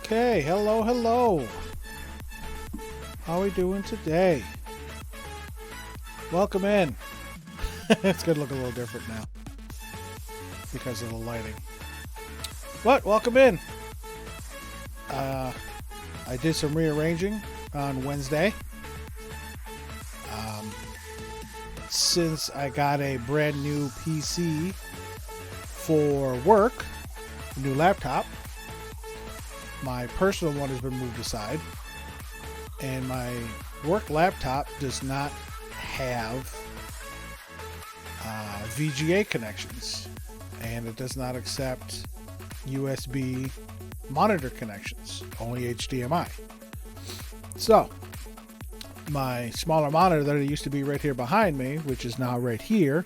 Okay, hello. How are we doing today? Welcome in. It's going to look a little different now because of the lighting. But welcome in. I did some rearranging on Wednesday. Since I got a brand new PC for work, a new laptop, my personal one has been moved aside, and my work laptop does not have VGA connections, and it does not accept USB monitor connections, only HDMI. So my smaller monitor that it used to be right here behind me, which is now right here,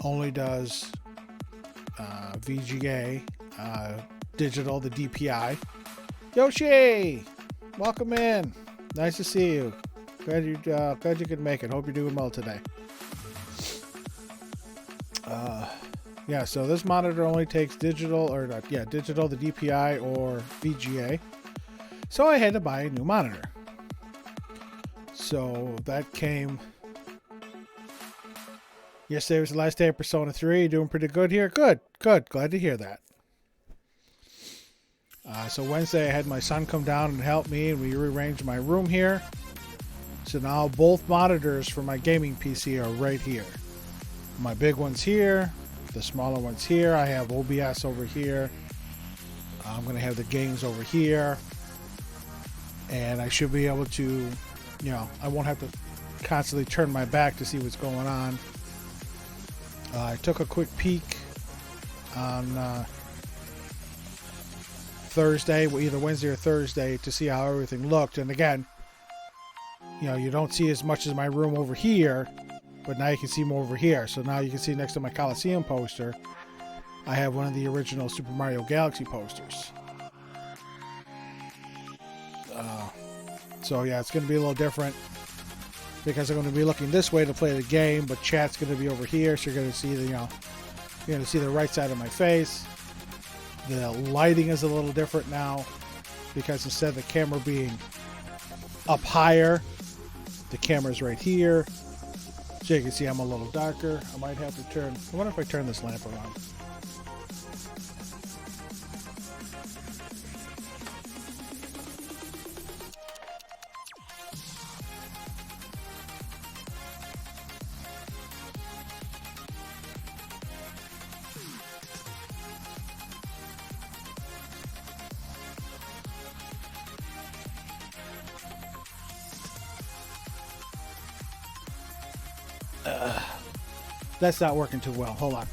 only does VGA digital, the DPI. Yoshi, welcome in. Nice to see you. Glad you could make it. Hope you're doing well today. Yeah, so this monitor only takes digital, digital, the DPI or VGA. So I had to buy a new monitor. So that came. Yesterday was the last day of Persona 3. Doing pretty good here? Good. Glad to hear that. So Wednesday I had my son come down and help me, and we rearranged my room here. So now both monitors for my gaming PC are right here. My big one's here. The smaller one's here. I have OBS over here. I'm going to have the games over here. And I should be able to, I won't have to constantly turn my back to see what's going on. I took a quick peek on Thursday, either Wednesday or Thursday, to see how everything looked. And again, you know, you don't see as much as my room over here, but now you can see more over here. So now you can see next to my Coliseum poster, I have one of the original Super Mario Galaxy posters. So yeah, it's going to be a little different because I'm going to be looking this way to play the game, but chat's going to be over here, so you're going to see the, you know, you're going to see the right side of my face. The lighting is a little different now because instead of the camera being up higher, the camera's right here. So you can see I'm a little darker. I might have to turn, I wonder if I turn this lamp around. That's not working too well. Hold on.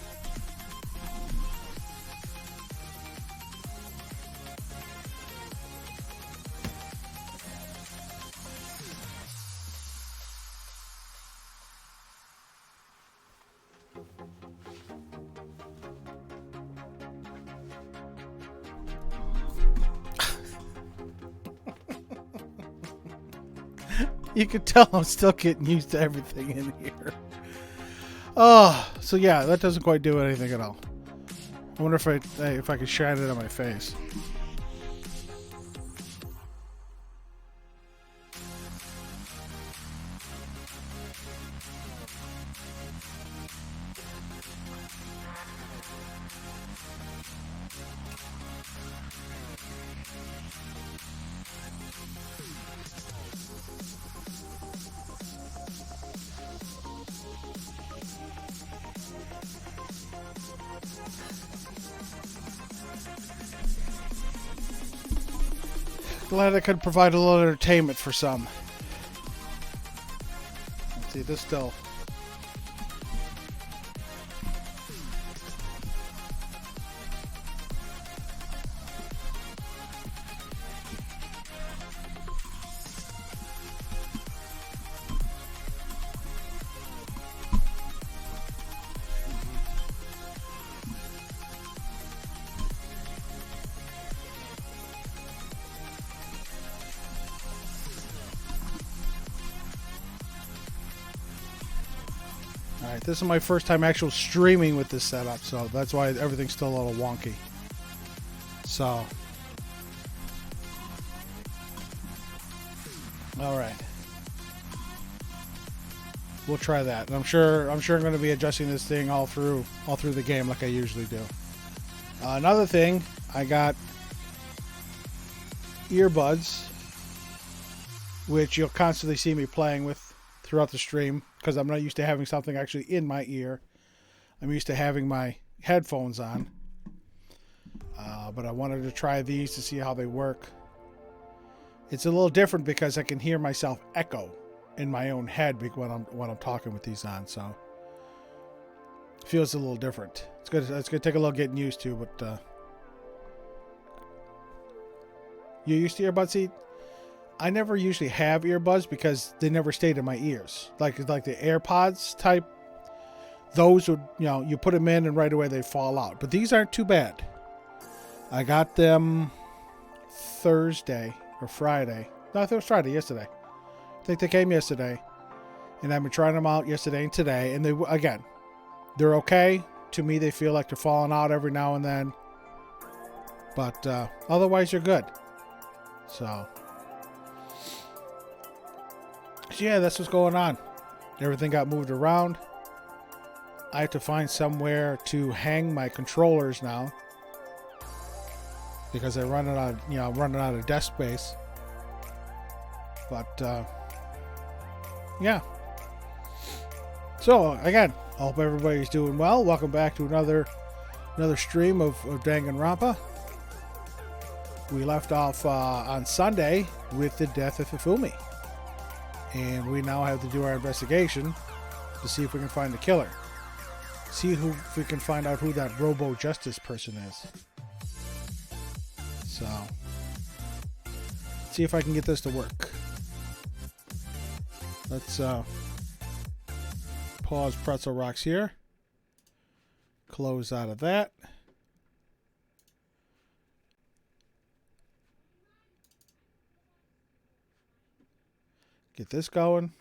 You can tell I'm still getting used to everything in here. Oh, so yeah, that doesn't quite do anything at all. I wonder if I can shine it on my face. Glad I could provide a little entertainment for some. Let's see, this still. Alright, this is my first time actual streaming with this setup, so that's why everything's still a little wonky. So. Alright. We'll try that. And I'm sure I'm going to be adjusting this thing all through the game like I usually do. Another thing, I got earbuds, which you'll constantly see me playing with throughout the stream, because I'm not used to having something actually in my ear. I'm used to having my headphones on. But I wanted to try these to see how they work. It's a little different because I can hear myself echo in my own head when I'm talking with these on, so it feels a little different. It's gonna take a little getting used to, but you used to earbuds? See, I never usually have earbuds because they never stayed in my ears. Like the AirPods type, those would, you know, you put them in and right away they fall out. But these aren't too bad. I got them Thursday or Friday. No, I think it was Friday, yesterday. I think they came yesterday. And I've been trying them out yesterday and today. And they're okay. To me, they feel like they're falling out every now and then. But otherwise, they're good. So yeah, that's what's going on. Everything got moved around. I have to find somewhere to hang my controllers now, because I'm running out of desk space. But yeah. So again, I hope everybody's doing well. Welcome back to another stream of Danganronpa. We left off on Sunday with the death of Hifumi. And we now have to do our investigation to see if we can find the killer. See if we can find out who that Robo Justice person is. So, let's see if I can get this to work. Let's pause Pretzel Rocks here. Close out of that. Get this going.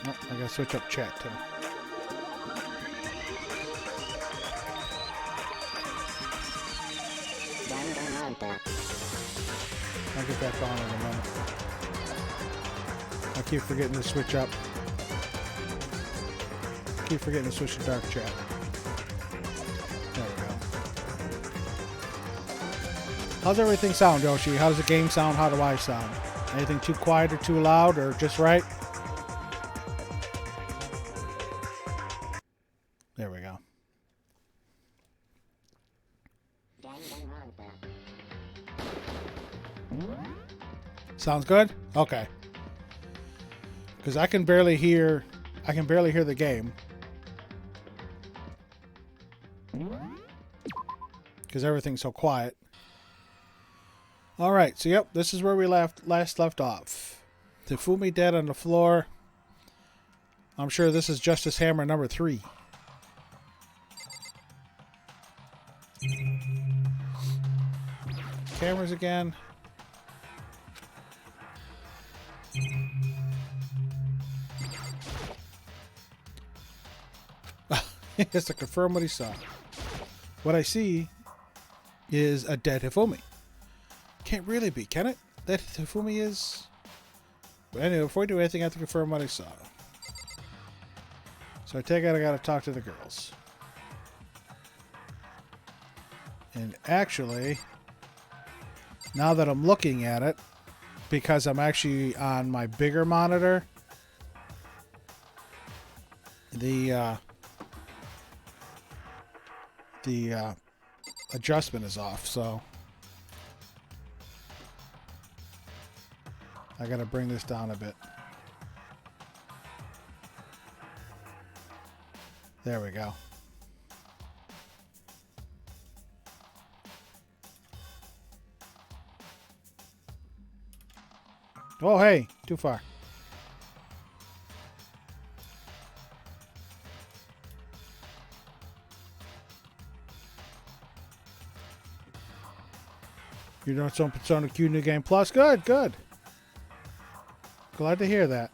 Oh, I gotta switch up chat too. I'll get that going in a moment. I keep forgetting to switch up. Keep forgetting to switch to dark chat. There we go. How's everything sound, Yoshi? How does the game sound? How do I sound? Anything too quiet or too loud or just right? There we go. Sounds good? Okay. Because I can barely hear the game. Because everything's so quiet. Alright, so yep, this is where we last left off. Hifumi dead on the floor. I'm sure this is Justice Hammer number 3. Cameras again. He has to confirm what he saw. What I see is a dead Hifumi. Can't really be, can it? That Hifumi is... But anyway, before we do anything, I have to confirm what I saw. So I take it I gotta talk to the girls. And actually, now that I'm looking at it, because I'm actually on my bigger monitor, the adjustment is off, so I gotta bring this down a bit. There we go. Oh, hey, too far. You're doing some Persona Q New Game Plus? Good, good. Glad to hear that.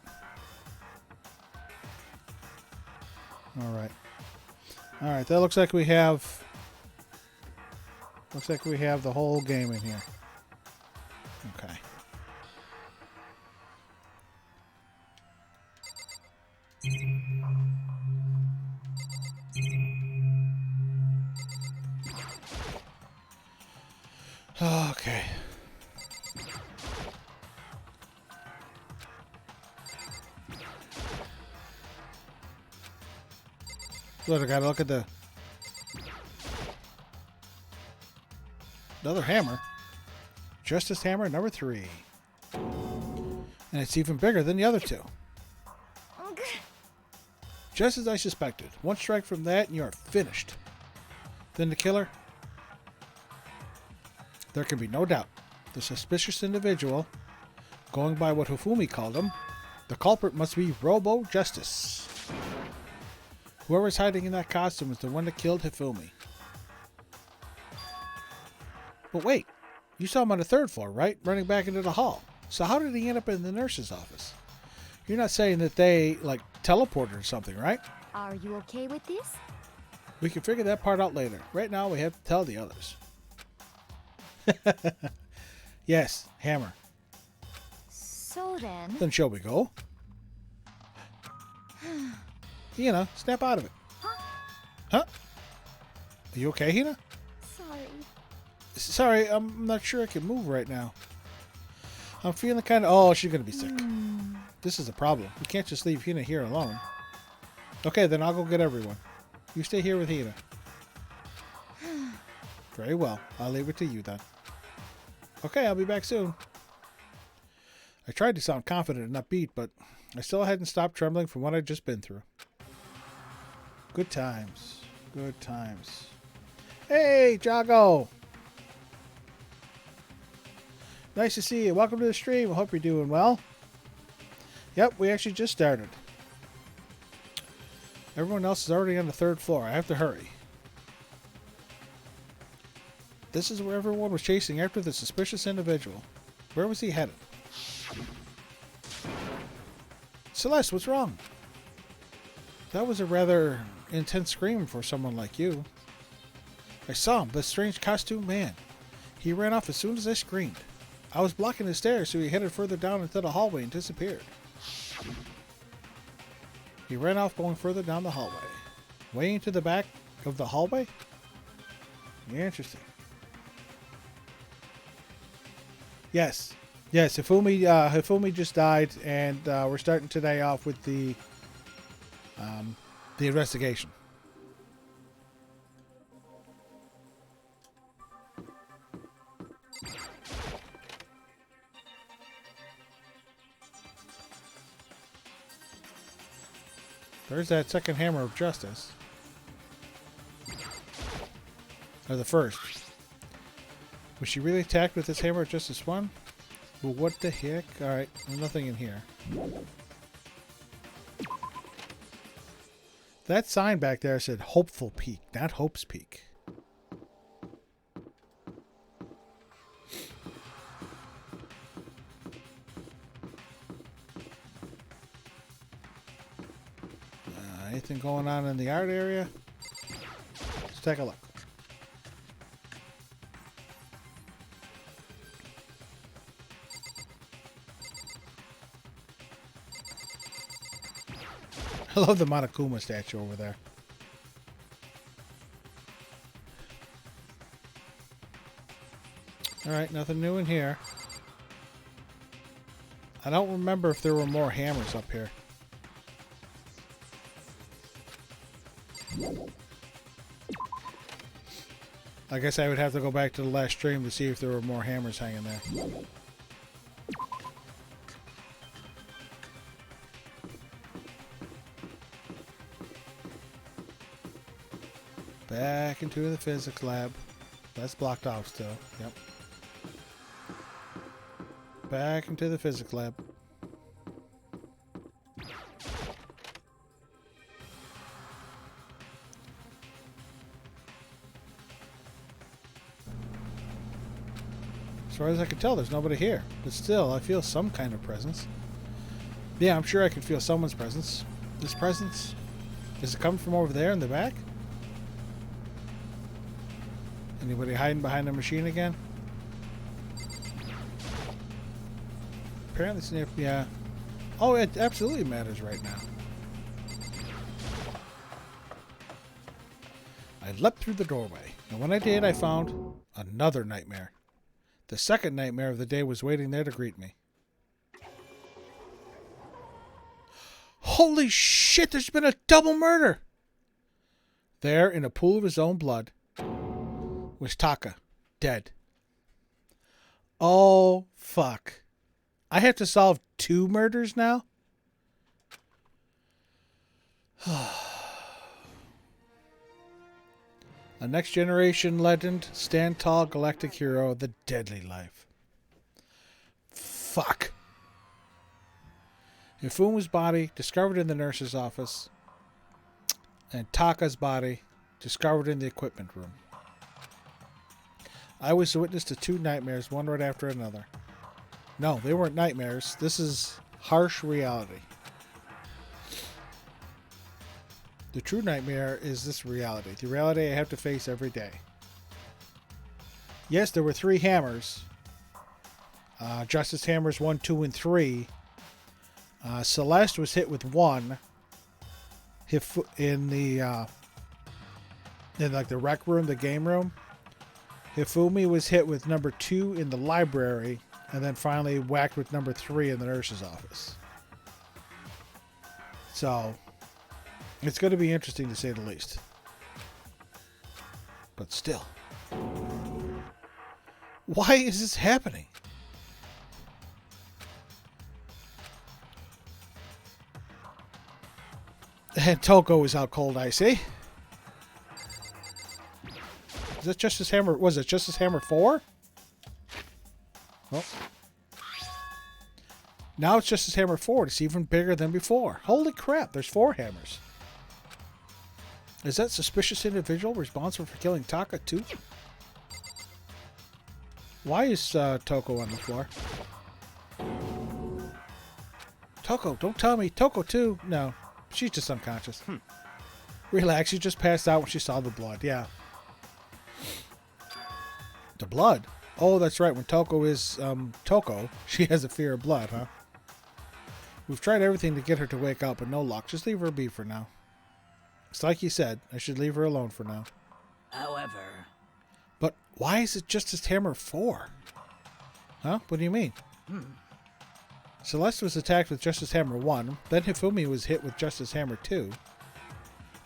Alright. Alright, that looks like we have... Looks like we have the whole game in here. Okay. Okay. Look, I gotta look at the another hammer. Justice Hammer number 3. And it's even bigger than the other two. Just as I suspected. One strike from that and you are finished. Then the killer. There can be no doubt. The suspicious individual, going by what Hifumi called him, the culprit must be Robo Justice. Whoever's hiding in that costume is the one that killed Hifumi. But wait, you saw him on the 3rd floor, right? Running back into the hall. So how did he end up in the nurse's office? You're not saying that they, like, teleported or something, right? Are you okay with this? We can figure that part out later. Right now, we have to tell the others. Yes, hammer. So then... Then shall we go? Hina, snap out of it. Huh? Are you okay, Hina? Sorry. Sorry, I'm not sure I can move right now. I'm feeling kind of... Oh, she's going to be sick. This is a problem. We can't just leave Hina here alone. Okay, then I'll go get everyone. You stay here with Hina. Very well. I'll leave it to you then. Okay, I'll be back soon. I tried to sound confident and upbeat, but I still hadn't stopped trembling from what I'd just been through. Good times. Good times. Hey, Jago! Nice to see you. Welcome to the stream. I hope you're doing well. Yep, we actually just started. Everyone else is already on the 3rd floor. I have to hurry. This is where everyone was chasing after the suspicious individual. Where was he headed? Celeste, what's wrong? That was a rather intense scream for someone like you. I saw him, the strange costume man. He ran off as soon as I screamed. I was blocking the stairs, so he headed further down into the hallway and disappeared. He ran off going further down the hallway. Way into the back of the hallway? Interesting. Yes. Yes, Hifumi just died, and we're starting today off with the investigation. There's that second hammer of justice. Or the first. Was she really attacked with this hammer of justice 1? Well, what the heck? Alright, there's nothing in here. That sign back there said Hopeful Peak, not Hope's Peak. Anything going on in the art area? Let's take a look. I love the Monokuma statue over there. Alright, nothing new in here. I don't remember if there were more hammers up here. I guess I would have to go back to the last stream to see if there were more hammers hanging there. Back into the physics lab. That's blocked off still. Yep. Back into the physics lab. As far as I can tell, there's nobody here. But still, I feel some kind of presence. Yeah, I'm sure I can feel someone's presence. This presence? Is it coming from over there in the back? Anybody hiding behind the machine again? Apparently it's near... Yeah. Oh, it absolutely matters right now. I leapt through the doorway. And when I did, I found another nightmare. The second nightmare of the day was waiting there to greet me. Holy shit, there's been a double murder! There, in a pool of his own blood, was Taka, dead. Oh, fuck. I have to solve 2 murders now? A next generation legend, stand tall galactic hero, the deadly life. Fuck. Ifuma's body discovered in the nurse's office, and Taka's body discovered in the equipment room. I was witness to 2 nightmares, one right after another. No, they weren't nightmares. This is harsh reality. The true nightmare is this reality. The reality I have to face every day. Yes, there were 3 hammers. Justice Hammers 1, 2, and 3. Celeste was hit with 1 in the like the rec room, the game room. Hifumi was hit with number 2 in the library, and then finally whacked with number 3 in the nurse's office. So, it's going to be interesting to say the least. But still. Why is this happening? And Toko is out cold, I see. Is that Justice Hammer? Was it Justice Hammer 4? Oh. Now it's Justice Hammer 4. It's even bigger than before. Holy crap, there's 4 hammers. Is that suspicious individual responsible for killing Taka too? Why is Toko on the floor? Toko, don't tell me. Toko too? No, she's just unconscious. Relax, she just passed out when she saw the blood. Yeah. The blood? Oh, that's right. When Toko is Toko, she has a fear of blood, huh? We've tried everything to get her to wake up, but no luck. Just leave her be for now. It's like you said. I should leave her alone for now. However... But why is it Justice Hammer 4? Huh? What do you mean? Celeste was attacked with Justice Hammer 1. Then Hifumi was hit with Justice Hammer 2.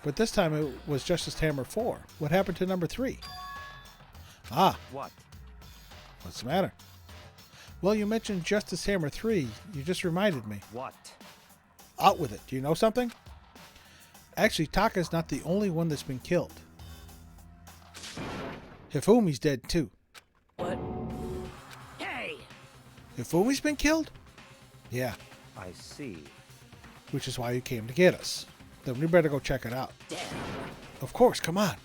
But this time it was Justice Hammer 4. What happened to number 3? Ah. What? What's the matter? Well, you mentioned Justice Hammer 3. You just reminded me. What? Out with it. Do you know something? Actually, Taka's not the only one that's been killed. Hifumi's dead too. What? Hey! Hifumi's been killed? Yeah. I see. Which is why you came to get us. Then we better go check it out. Damn. Of course, come on.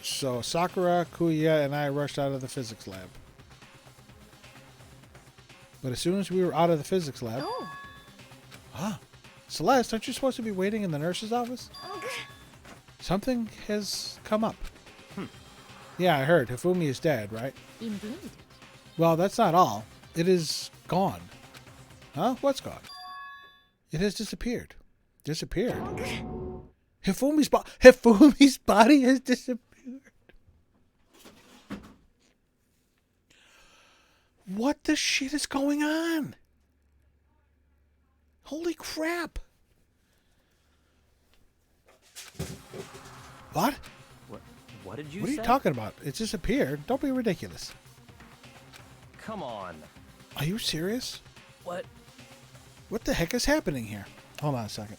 So Sakura, Kuya, and I rushed out of the physics lab. But as soon as we were out of the physics lab... Oh. Huh? Celeste, aren't you supposed to be waiting in the nurse's office? Okay. Something has come up. Yeah, I heard. Hifumi is dead, right? Indeed. Well, that's not all. It is gone. Huh? What's gone? It has disappeared. Disappeared? Okay. Hifumi's body has disappeared. What the shit is going on? Holy crap. What? What did you What say? are you talking about? It disappeared. Don't be ridiculous. Come on. Are you serious? What? What the heck is happening here? Hold on a second.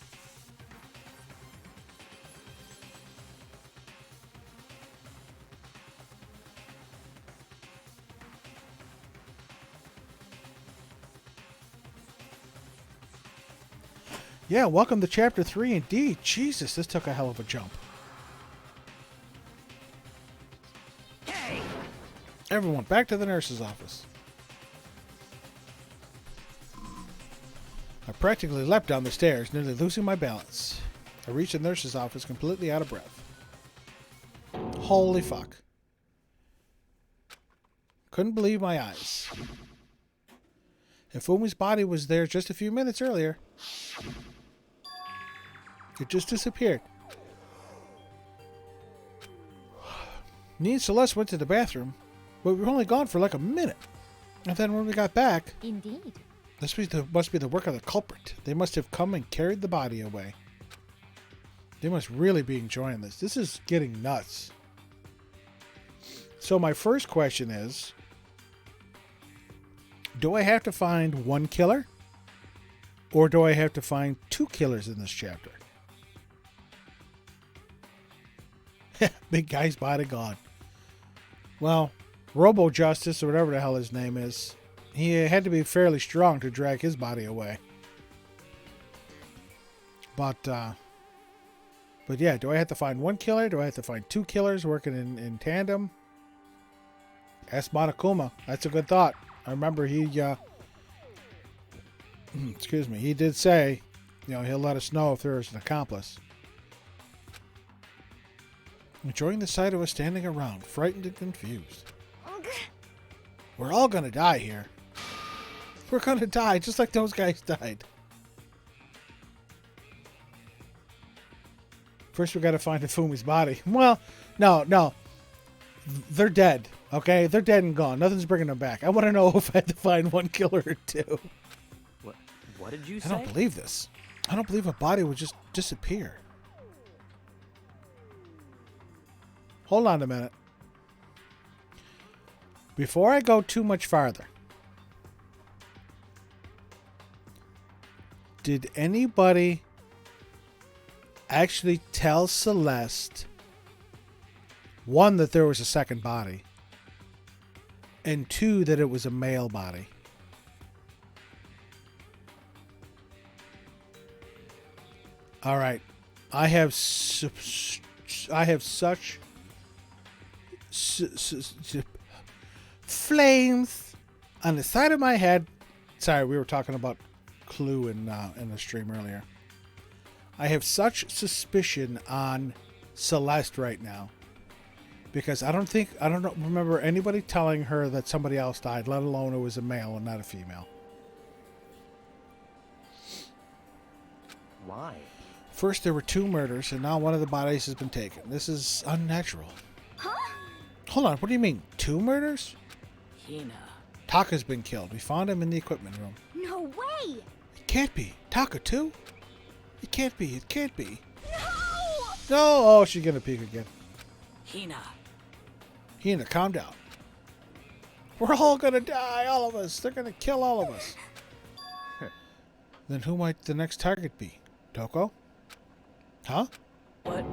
Yeah, welcome to Chapter 3 indeed. Jesus, this took a hell of a jump. Hey! Everyone, back to the nurse's office. I practically leapt down the stairs, nearly losing my balance. I reached the nurse's office completely out of breath. Holy fuck. Couldn't believe my eyes. Hifumi's body was there just a few minutes earlier. It just disappeared. Me and Celeste went to the bathroom, but we were only gone for like a minute. And then when we got back, Indeed. this must be the work of the culprit. They must have come and carried the body away. They must really be enjoying this. This is getting nuts. So my first question is, do I have to find one killer? Or do I have to find 2 killers in this chapter? Big guy's body gone. Well, Robo Justice, or whatever the hell his name is, he had to be fairly strong to drag his body away. But yeah, do I have to find 1 killer? Do I have to find 2 killers working in tandem? Ask Monokuma. That's a good thought. I remember he, excuse me, he did say, he'll let us know if there is an accomplice. Enjoying the sight of us standing around, frightened and confused. We're all gonna die here. We're gonna die just like those guys died. First we gotta find Hifumi's body. Well, no. They're dead, okay? They're dead and gone. Nothing's bringing them back. I want to know if I had to find 1 killer or 2. What did you say? I don't believe this. I don't believe a body would just disappear. Hold on a minute. Before I go too much farther, Did anybody actually tell Celeste, one, that there was a second body, and two, that it was a male body? All right. I have such flames on the side of my head. Sorry, we were talking about Clue in the stream earlier. I have such suspicion on Celeste right now because I don't remember anybody telling her that somebody else died, let alone it was a male and not a female. Why? First, there were 2 murders, and now one of the bodies has been taken. This is unnatural. Huh? Hold on, what do you mean? 2 murders? Hina. Taka's been killed. We found him in the equipment room. No way! It can't be. Taka, too? It can't be. It can't be. No! No! Oh, she's gonna peek again. Hina. Hina, calm down. We're all gonna die, all of us. They're gonna kill all of us. Then who might the next target be? Toko? Huh? What?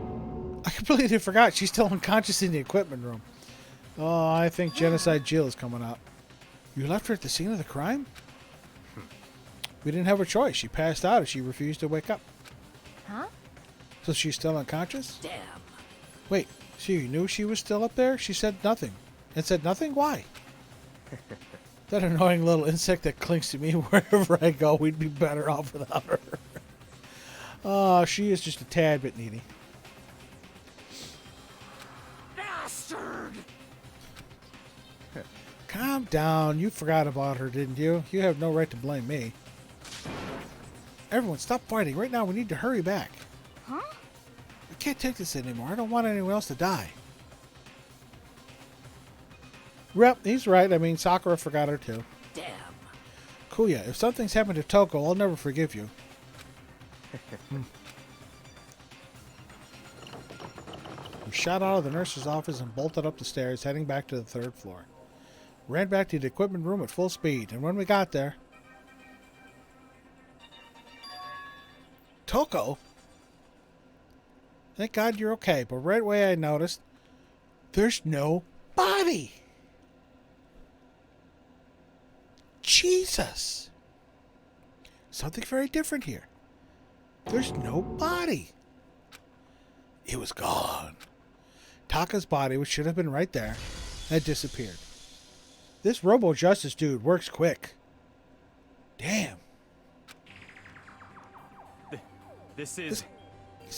I completely forgot. She's still unconscious in the equipment room. Oh, I think Genocide Jill is coming out. You left her at the scene of the crime? We didn't have a choice. She passed out and she refused to wake up. Huh? So she's still unconscious? Damn. Wait, so you knew she was still up there? She said nothing. And said nothing? Why? That annoying little insect that clings to me wherever I go, we'd be better off without her. Oh, she is just a tad bit needy. Bastard! Calm down. You forgot about her, didn't you? You have no right to blame me. Everyone, stop fighting. Right now, we need to hurry back. Huh? I can't take this anymore. I don't want anyone else to die. Rep, he's right. I mean, Sakura forgot her, too. Damn. Kuya, if something's happened to Toko, I'll never forgive you. We shot out of the nurse's office and bolted up the stairs, heading back to the 3rd floor. Ran back to the equipment room at full speed, and when we got there... Toko? Thank God you're okay, but right away I noticed there's no body. Jesus. Something very different here. There's no body. It was gone. Taka's body, which should have been right there, had disappeared. This Robo Justice dude works quick. Damn. This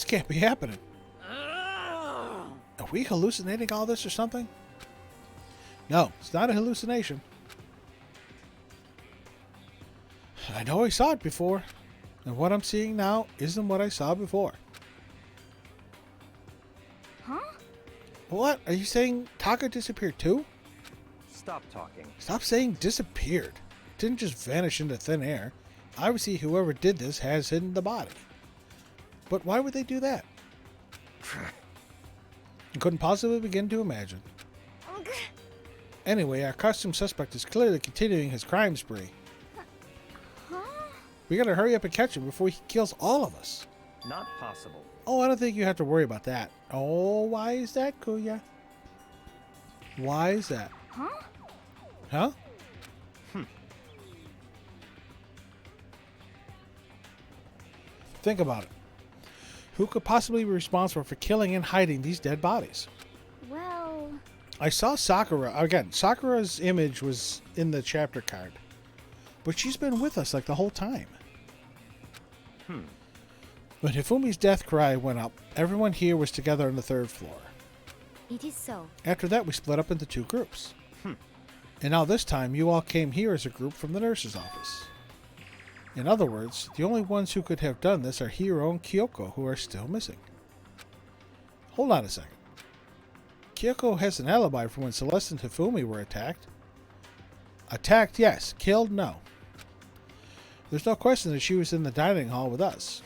can't be happening. Are we hallucinating all this or something? No, it's not a hallucination. I know I saw it before, and what I'm seeing now isn't what I saw before. Huh? What? Are you saying Taka disappeared too? Stop talking. Stop saying disappeared. It didn't just vanish into thin air. Obviously, whoever did this has hidden the body. But why would they do that? I couldn't possibly begin to imagine. Anyway, our costume suspect is clearly continuing his crime spree. Huh? We gotta hurry up and catch him before he kills all of us. Not possible. Oh, I don't think you have to worry about that. Oh, why is that, Kuya? Why is that? Huh? Huh? Think about it. Who could possibly be responsible for killing and hiding these dead bodies? Well... I saw Sakura. Again, Sakura's image was in the chapter card. But she's been with us like the whole time. When Hifumi's death cry went up, everyone here was together on the 3rd floor. It is so. After that, we split up into 2 groups. And now this time, you all came here as a group from the nurse's office. In other words, the only ones who could have done this are Hiro and Kyoko, who are still missing. Hold on a second. Kyoko has an alibi for when Celeste and Hifumi were attacked. Attacked, yes. Killed, no. There's no question that she was in the dining hall with us.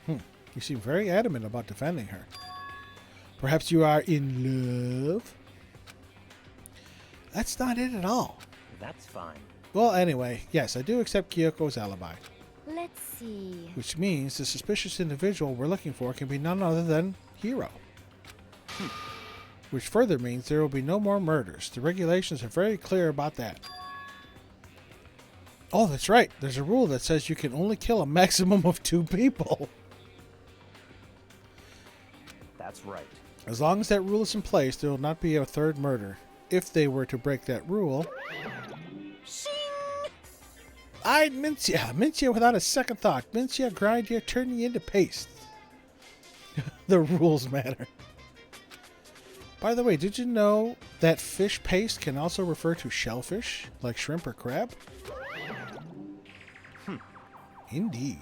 You seem very adamant about defending her. Perhaps you are in love? That's not it at all. That's fine. Well, anyway, yes, I do accept Kyoko's alibi. Let's see. Which means the suspicious individual we're looking for can be none other than Hero. Which further means there will be no more murders. The regulations are very clear about that. Oh, that's right. There's a rule that says you can only kill a maximum of 2 people. That's right. As long as that rule is in place, there will not be a third murder. If they were to break that rule, I'd mince ya. Mince ya without a second thought. Mince ya, grind ya, turn ya into paste. The rules matter. By the way, did you know that fish paste can also refer to shellfish, like shrimp or crab? Indeed.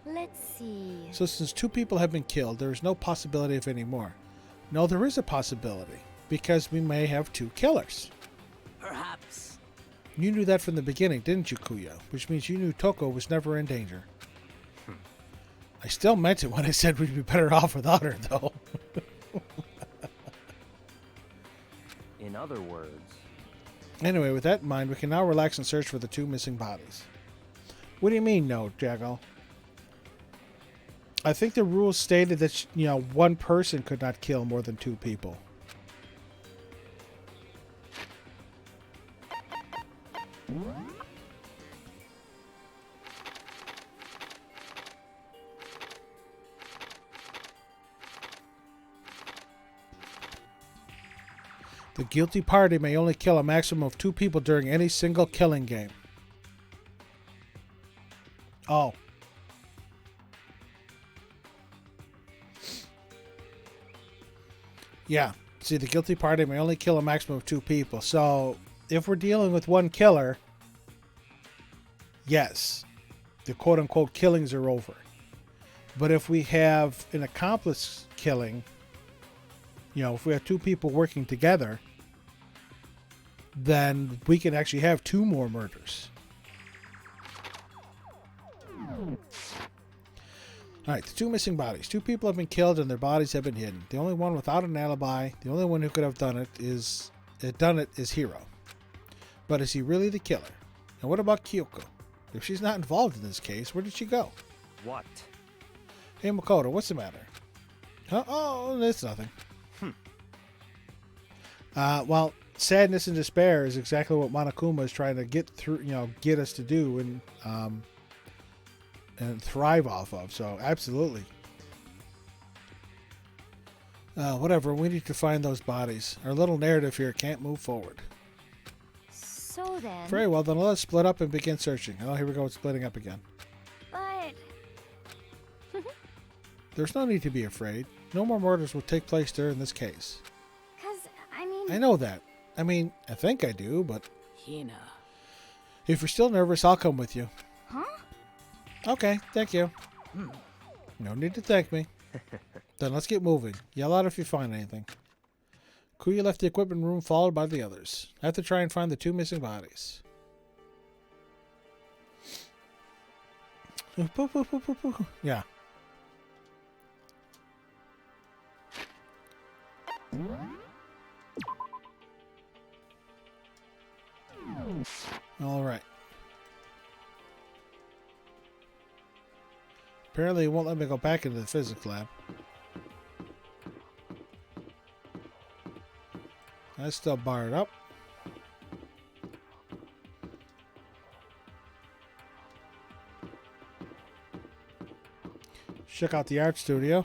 Let's see. So since 2 people have been killed, there is no possibility of any more. No, there is a possibility, because we may have 2 killers. Perhaps. You knew that from the beginning, didn't you, Kuya? Which means you knew Toko was never in danger. I still meant it when I said we'd be better off without her, though. In other words, Anyway, with that in mind, we can now relax and search for the 2 missing bodies. What do you mean, no, Jago? I think the rules stated that, 1 person could not kill more than 2 people. The guilty party may only kill a maximum of 2 people during any single killing game. Oh. Yeah. See, the guilty party may only kill a maximum of 2 people. So, if we're dealing with 1 killer, yes, the quote-unquote killings are over. But if we have an accomplice killing, if we have 2 people working together, then we can actually have 2 more murders. Alright, the 2 missing bodies. 2 people have been killed and their bodies have been hidden. The only one without an alibi, the only one who could have done it is Hiro. But is he really the killer? And what about Kyoko? If she's not involved in this case, where did she go? what? Hey Makoto, what's the matter? Huh? Oh, it's nothing. Well, sadness and despair is exactly what Monokuma is trying to get through, get us to do and thrive off of. So, absolutely. Whatever, we need to find those bodies. Our little narrative here can't move forward. So then. Very well, then let's split up and begin searching. Oh, here we go, it's splitting up again. But. There's no need to be afraid. No more murders will take place during this case. I I know that. I think I do, but Hina. if you're still nervous, I'll come with you. Huh? Okay, thank you. No need to thank me. Then let's get moving. Yell out if you find anything. Kuya left the equipment room followed by the others. I have to try and find the 2 missing bodies. Yeah. All right. Apparently it won't let me go back into the physics lab. That's still barred up. Check out the art studio.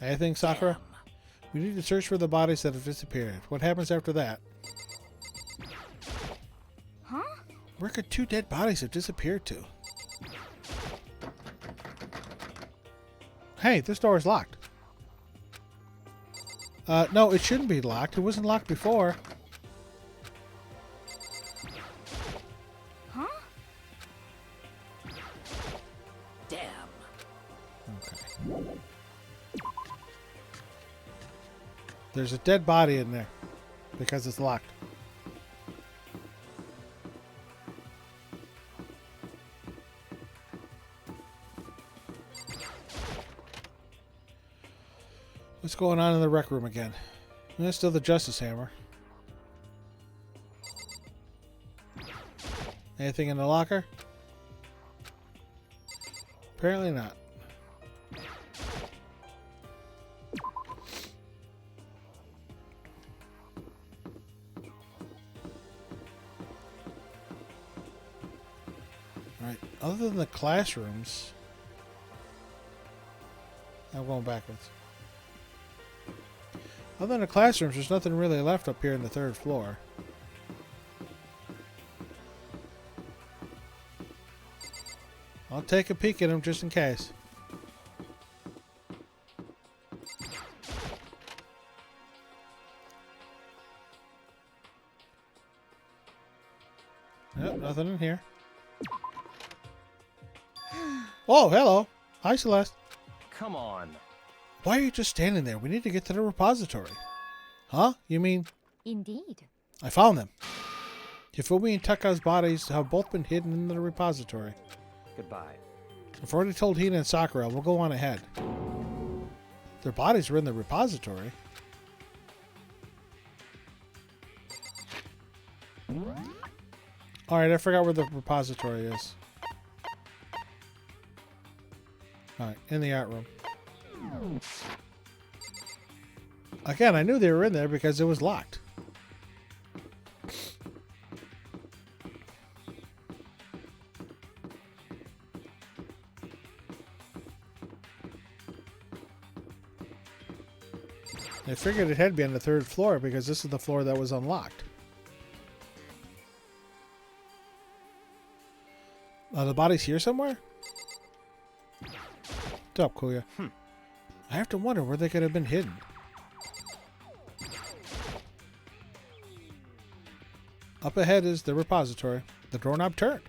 Anything, Sakura? Damn. We need to search for the bodies that have disappeared. What happens after that? Huh? Where could 2 dead bodies have disappeared to? Hey, this door is locked. No, it shouldn't be locked. It wasn't locked before. Huh? Damn. Okay. There's a dead body in there because it's locked. going on in the rec room again? It's still the Justice Hammer. Anything in the locker? Apparently not. Alright, other than the classrooms... I'm going backwards. Other than the classrooms, there's nothing really left up here in the 3rd floor. I'll take a peek at them just in case. Nope, nothing in here. Oh, hello. Hi, Celeste. Come on. Why are you just standing there? We need to get to the repository. Huh? You mean... Indeed. I found them. Yafumi and Taka's bodies have both been hidden in the repository. Goodbye. I've already told Hina and Sakura. We'll go on ahead. Their bodies were in the repository. Alright, I forgot where the repository is. Alright, in the art room. Again, I knew they were in there because it was locked. I figured it had to be on the 3rd floor because this is the floor that was unlocked. Are the bodies here somewhere? What's up, Kuya? I have to wonder where they could have been hidden. Up ahead is the repository. The doorknob turned.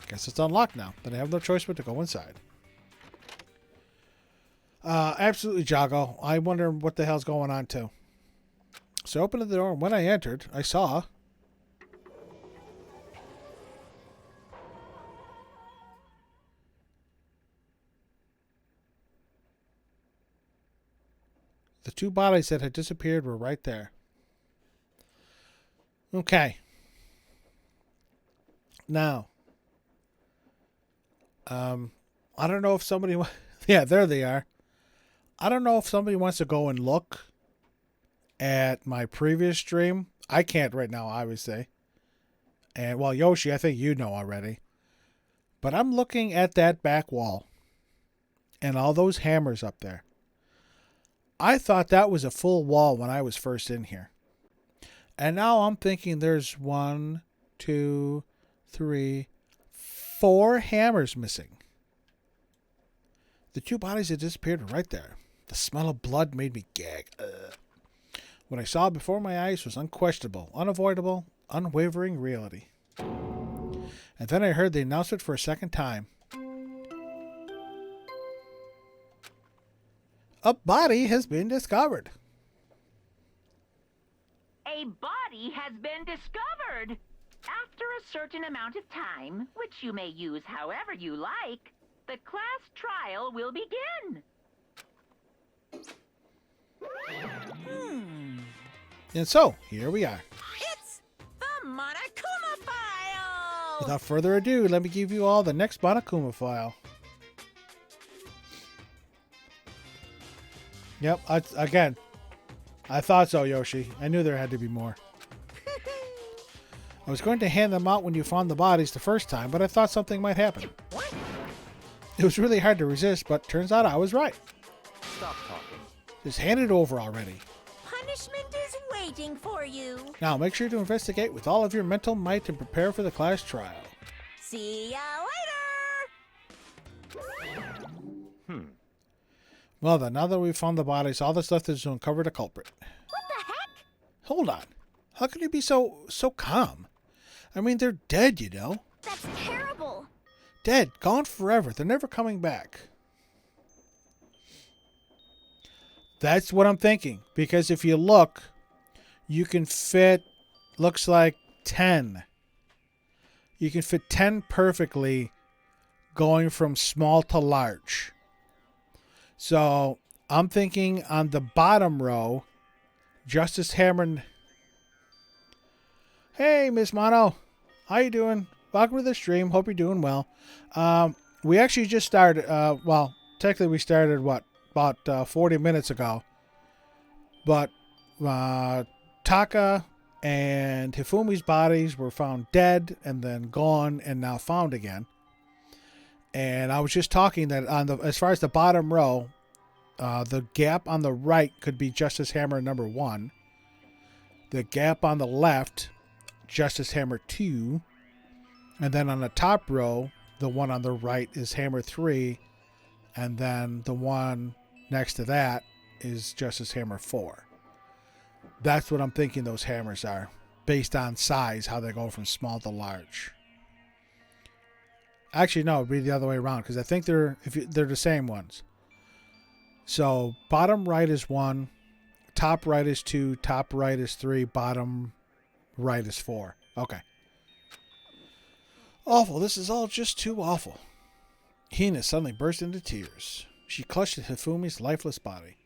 Guess it's unlocked now. Then I have no choice but to go inside. Absolutely, Jago. I wonder what the hell's going on, too. So I opened the door, and when I entered, I saw... the 2 bodies that had disappeared were right there. Okay. Now. I don't know if somebody... yeah, there they are. I don't know if somebody wants to go and look at my previous stream. I can't right now, obviously. And, well, Yoshi, I think you know already. But I'm looking at that back wall. And all those hammers up there. I thought that was a full wall when I was first in here. And now I'm thinking there's 1, 2, 3, 4 hammers missing. The 2 bodies that disappeared were right there. The smell of blood made me gag. What I saw before my eyes was unquestionable, unavoidable, unwavering reality. And then I heard the announcement for a second time. A body has been discovered. A body has been discovered. After a certain amount of time, which you may use however you like, the class trial will begin. And so, here we are. It's the Monokuma file! Without further ado, let me give you all the next Monokuma file. Yep, again, I thought so, Yoshi. I knew there had to be more. I was going to hand them out when you found the bodies the first time, but I thought something might happen. What? It was really hard to resist, but turns out I was right. Stop talking. Just hand it over already. Punishment is waiting for you. Now make sure to investigate with all of your mental might and prepare for the class trial. See ya later! Well then, now that we've found the bodies, all that's left is to uncover the culprit. What the heck? Hold on. How can you be so calm? I mean, they're dead, you know. That's terrible. Dead. Gone forever. They're never coming back. That's what I'm thinking. Because if you look, you can fit, looks like 10. You can fit 10 perfectly going from small to large. So I'm thinking on the bottom row, Justice Hammer. Hey, Miss Mono. How you doing? Welcome to the stream. Hope you're doing well. We actually just started. Well, technically we started, about 40 minutes ago. But Taka and Hifumi's bodies were found dead and then gone and now found again. And I was just talking that as far as the bottom row, the gap on the right could be Justice Hammer number 1. The gap on the left, Justice Hammer 2. And then on the top row, the one on the right is Hammer 3. And then the one next to that is Justice Hammer 4. That's what I'm thinking those hammers are, based on size, how they go from small to large. Actually, no, it'd be the other way around, because I think they're the same ones. So bottom right is 1, top right is 2, top right is 3, bottom right is 4. Okay. Awful. This is all just too awful. Hina suddenly burst into tears. She clutched at Hifumi's lifeless body.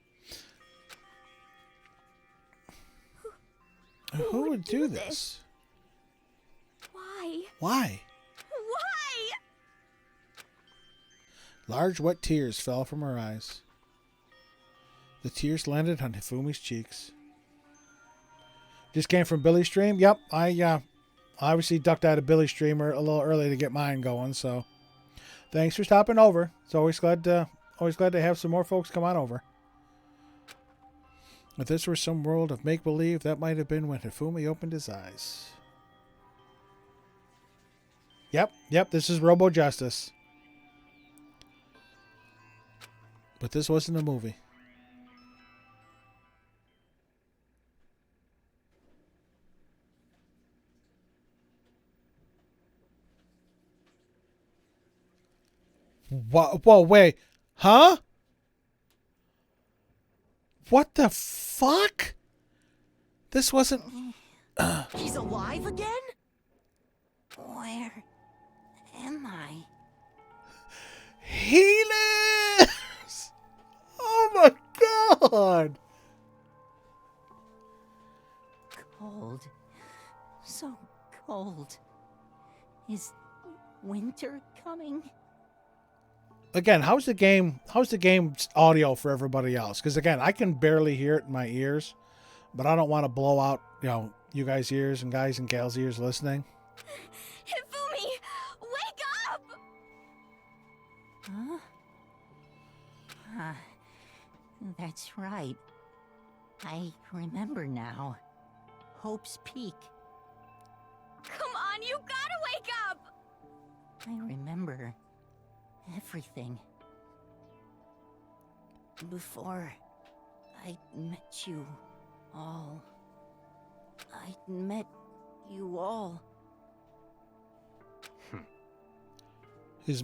Who would do this? Why? Why? Why? Large wet tears fell from her eyes. The tears landed on Hifumi's cheeks. Just came from Billy's stream? Yep, I obviously ducked out of Billy's stream a little early to get mine going, so thanks for stopping over. It's always glad to have some more folks come on over. If this were some world of make-believe, that might have been when Hifumi opened his eyes. Yep, this is Robo Justice. But this wasn't a movie. Whoa, wait. Huh? What the fuck? This wasn't... He's alive again? Where am I? He lives! Oh my god! Cold. So cold. Is winter coming? Again, how's the game's audio for everybody else? Because again, I can barely hear it in my ears, but I don't want to blow out, you guys' ears and guys and gals' ears listening. Hifumi, wake up! Huh? That's right. I remember now. Hope's Peak. Come on, you gotta wake up! I remember everything. Before I met you all. I met you all. His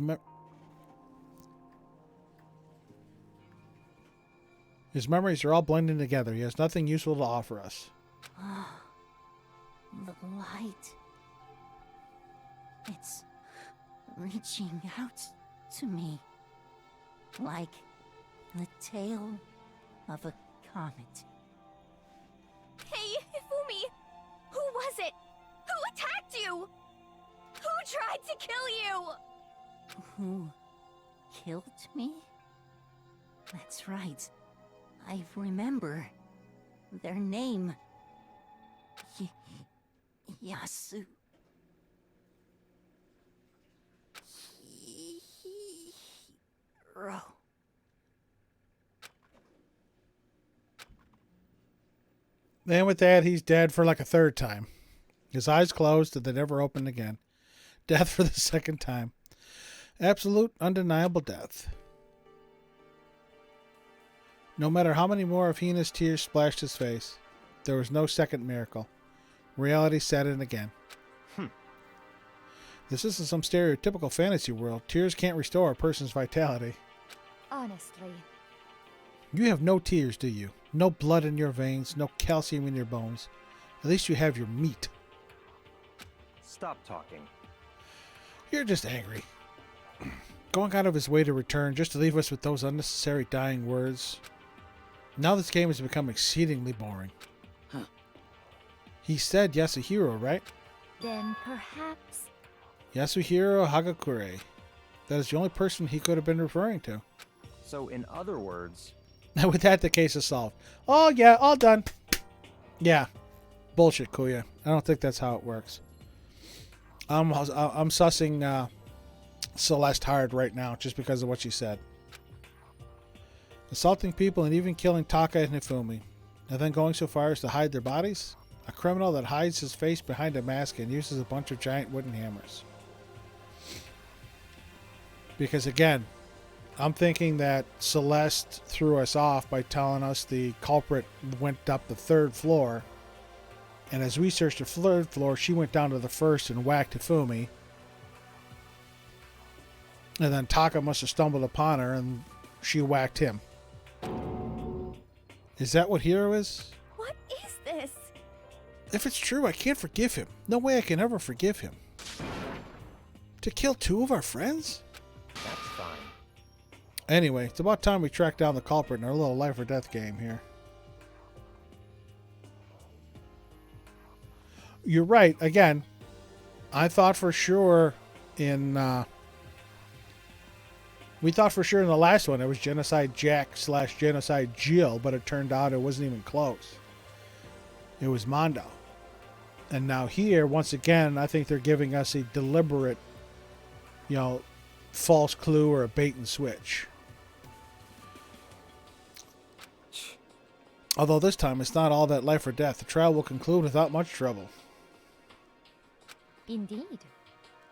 memories are all blending together. He has nothing useful to offer us. The light. It's reaching out to me. Like the tail of a comet. Hey, Hifumi! Who was it? Who attacked you? Who tried to kill you? Who killed me? That's right. I remember their name. Yasu. Hiro. And with that, he's dead for like a third time. His eyes closed and they never opened again. Death for the second time. Absolute, undeniable death. No matter how many more of Hina's tears splashed his face, there was no second miracle. Reality set in again. This isn't some stereotypical fantasy world. Tears can't restore a person's vitality. Honestly. You have no tears, do you? No blood in your veins, no calcium in your bones. At least you have your meat. Stop talking. You're just angry. Going out of his way to return just to leave us with those unnecessary dying words. Now this game has become exceedingly boring. Huh. He said Yasuhiro, right? Then perhaps... Yasuhiro Hagakure. That is the only person he could have been referring to. So, in other words, With that, the case is solved. Oh, yeah, all done. Yeah. Bullshit, Kuya. I don't think that's how it works. I'm sussing Celeste hard right now just because of what she said. Assaulting people and even killing Taka and Hifumi. And then going so far as to hide their bodies? A criminal that hides his face behind a mask and uses a bunch of giant wooden hammers. Because again, I'm thinking that Celeste threw us off by telling us the culprit went up the 3rd floor. And as we searched the 3rd floor, she went down to the 1st and whacked Hifumi. And then Taka must have stumbled upon her and she whacked him. Is that what Hero is? What is this? If it's true, I can't forgive him. No way I can ever forgive him. To kill 2 of our friends? that's fine. Anyway, it's about time we track down the culprit in our little life or death game here. You're right. Again, I thought for sure in... we thought for sure in the last one it was Genocide Jack / Genocide Jill, but it turned out it wasn't even close. It was Mondo. And now here, once again, I think they're giving us a deliberate, false clue or a bait and switch. Although this time it's not all that life or death. The trial will conclude without much trouble. Indeed.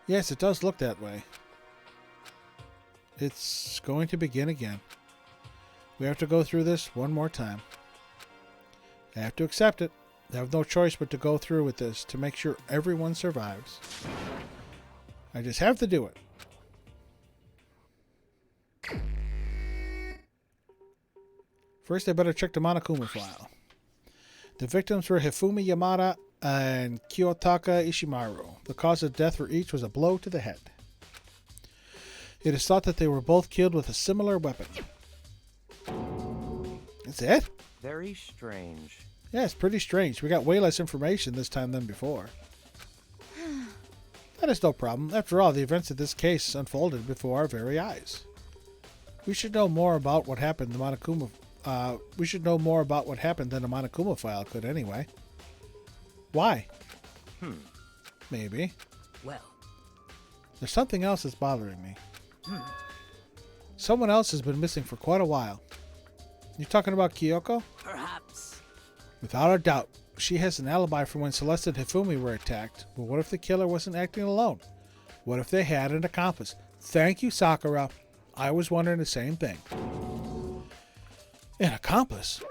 Yes, it does look that way. It's going to begin again. We have to go through this one more time. I have to accept it. I have no choice but to go through with this to make sure everyone survives. I just have to do it. First, I better check the Monokuma file. The victims were Hifumi Yamada and Kiyotaka Ishimaru. The cause of death for each was a blow to the head. It is thought that they were both killed with a similar weapon. That's it? Very strange. Yeah, it's pretty strange. We got way less information this time than before. That is no problem. After all, the events of this case unfolded before our very eyes. We should know more about what happened in the Monokuma. We should know more about what happened than the Monokuma file could anyway. Why? Maybe. Well, There's something else that's bothering me. Someone else has been missing for quite a while. You talking about Kyoko? perhaps. Without a doubt. She has an alibi for when Celeste and Hifumi were attacked. But what if the killer wasn't acting alone? What if they had an accomplice? Thank you, Sakura. I was wondering the same thing. An accomplice?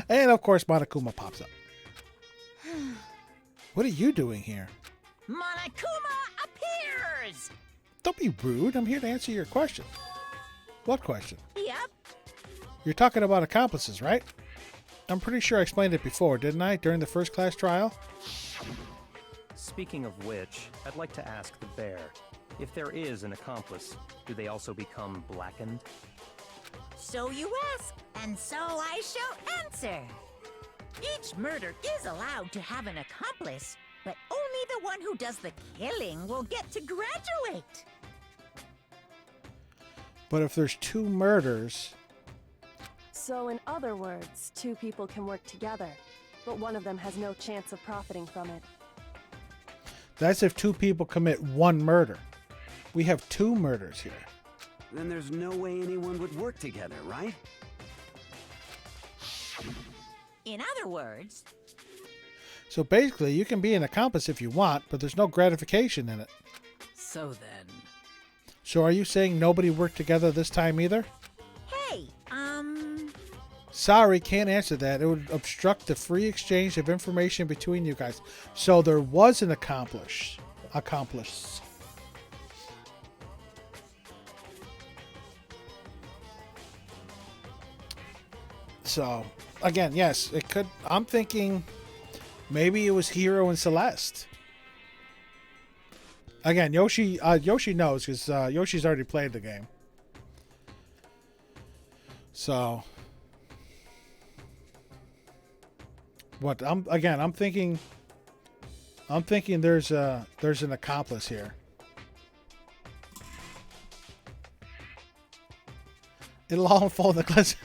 And of course, Monokuma pops up. What are you doing here? Monokuma appears! Don't be rude. I'm here to answer your question. What question? Yep. You're talking about accomplices, right? I'm pretty sure I explained it before, didn't I, during the first class trial? Speaking of which, I'd like to ask the bear, if there is an accomplice, do they also become blackened? So you ask, and so I shall answer. Each murder is allowed to have an accomplice, but only the one who does the killing will get to graduate. But if there's 2 murders, So, in other words, 2 people can work together, but one of them has no chance of profiting from it. that's if 2 people commit 1 murder. We have 2 murders here. Then there's no way anyone would work together, right? In other words, So basically, you can be an accomplice if you want, but there's no gratification in it. So then, So are you saying nobody worked together this time either? hey, Sorry, can't answer that. It would obstruct the free exchange of information between you guys. So there was an accomplice. So, again, yes, it could. I'm thinking maybe it was Hero and Celeste. Again, Yoshi knows because Yoshi's already played the game. So, what? I'm thinking there's an accomplice here. It'll all unfold in the class.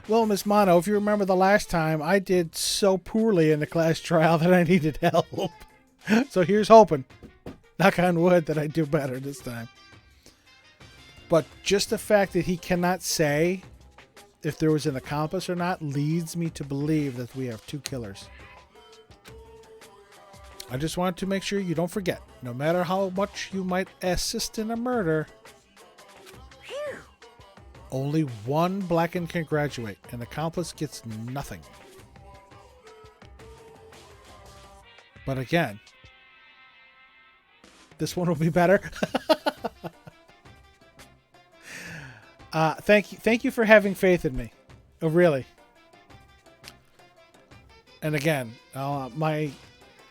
Well, Miss Mono, if you remember the last time, I did so poorly in the class trial that I needed help. So here's hoping, knock on wood, that I do better this time. But just the fact that he cannot say if there was an accomplice or not leads me to believe that we have two killers. I just wanted to make sure you don't forget, no matter how much you might assist in a murder, only one Blackened can graduate. An accomplice gets nothing. But again, this one will be better. Thank you for having faith in me. Oh, really. And again, I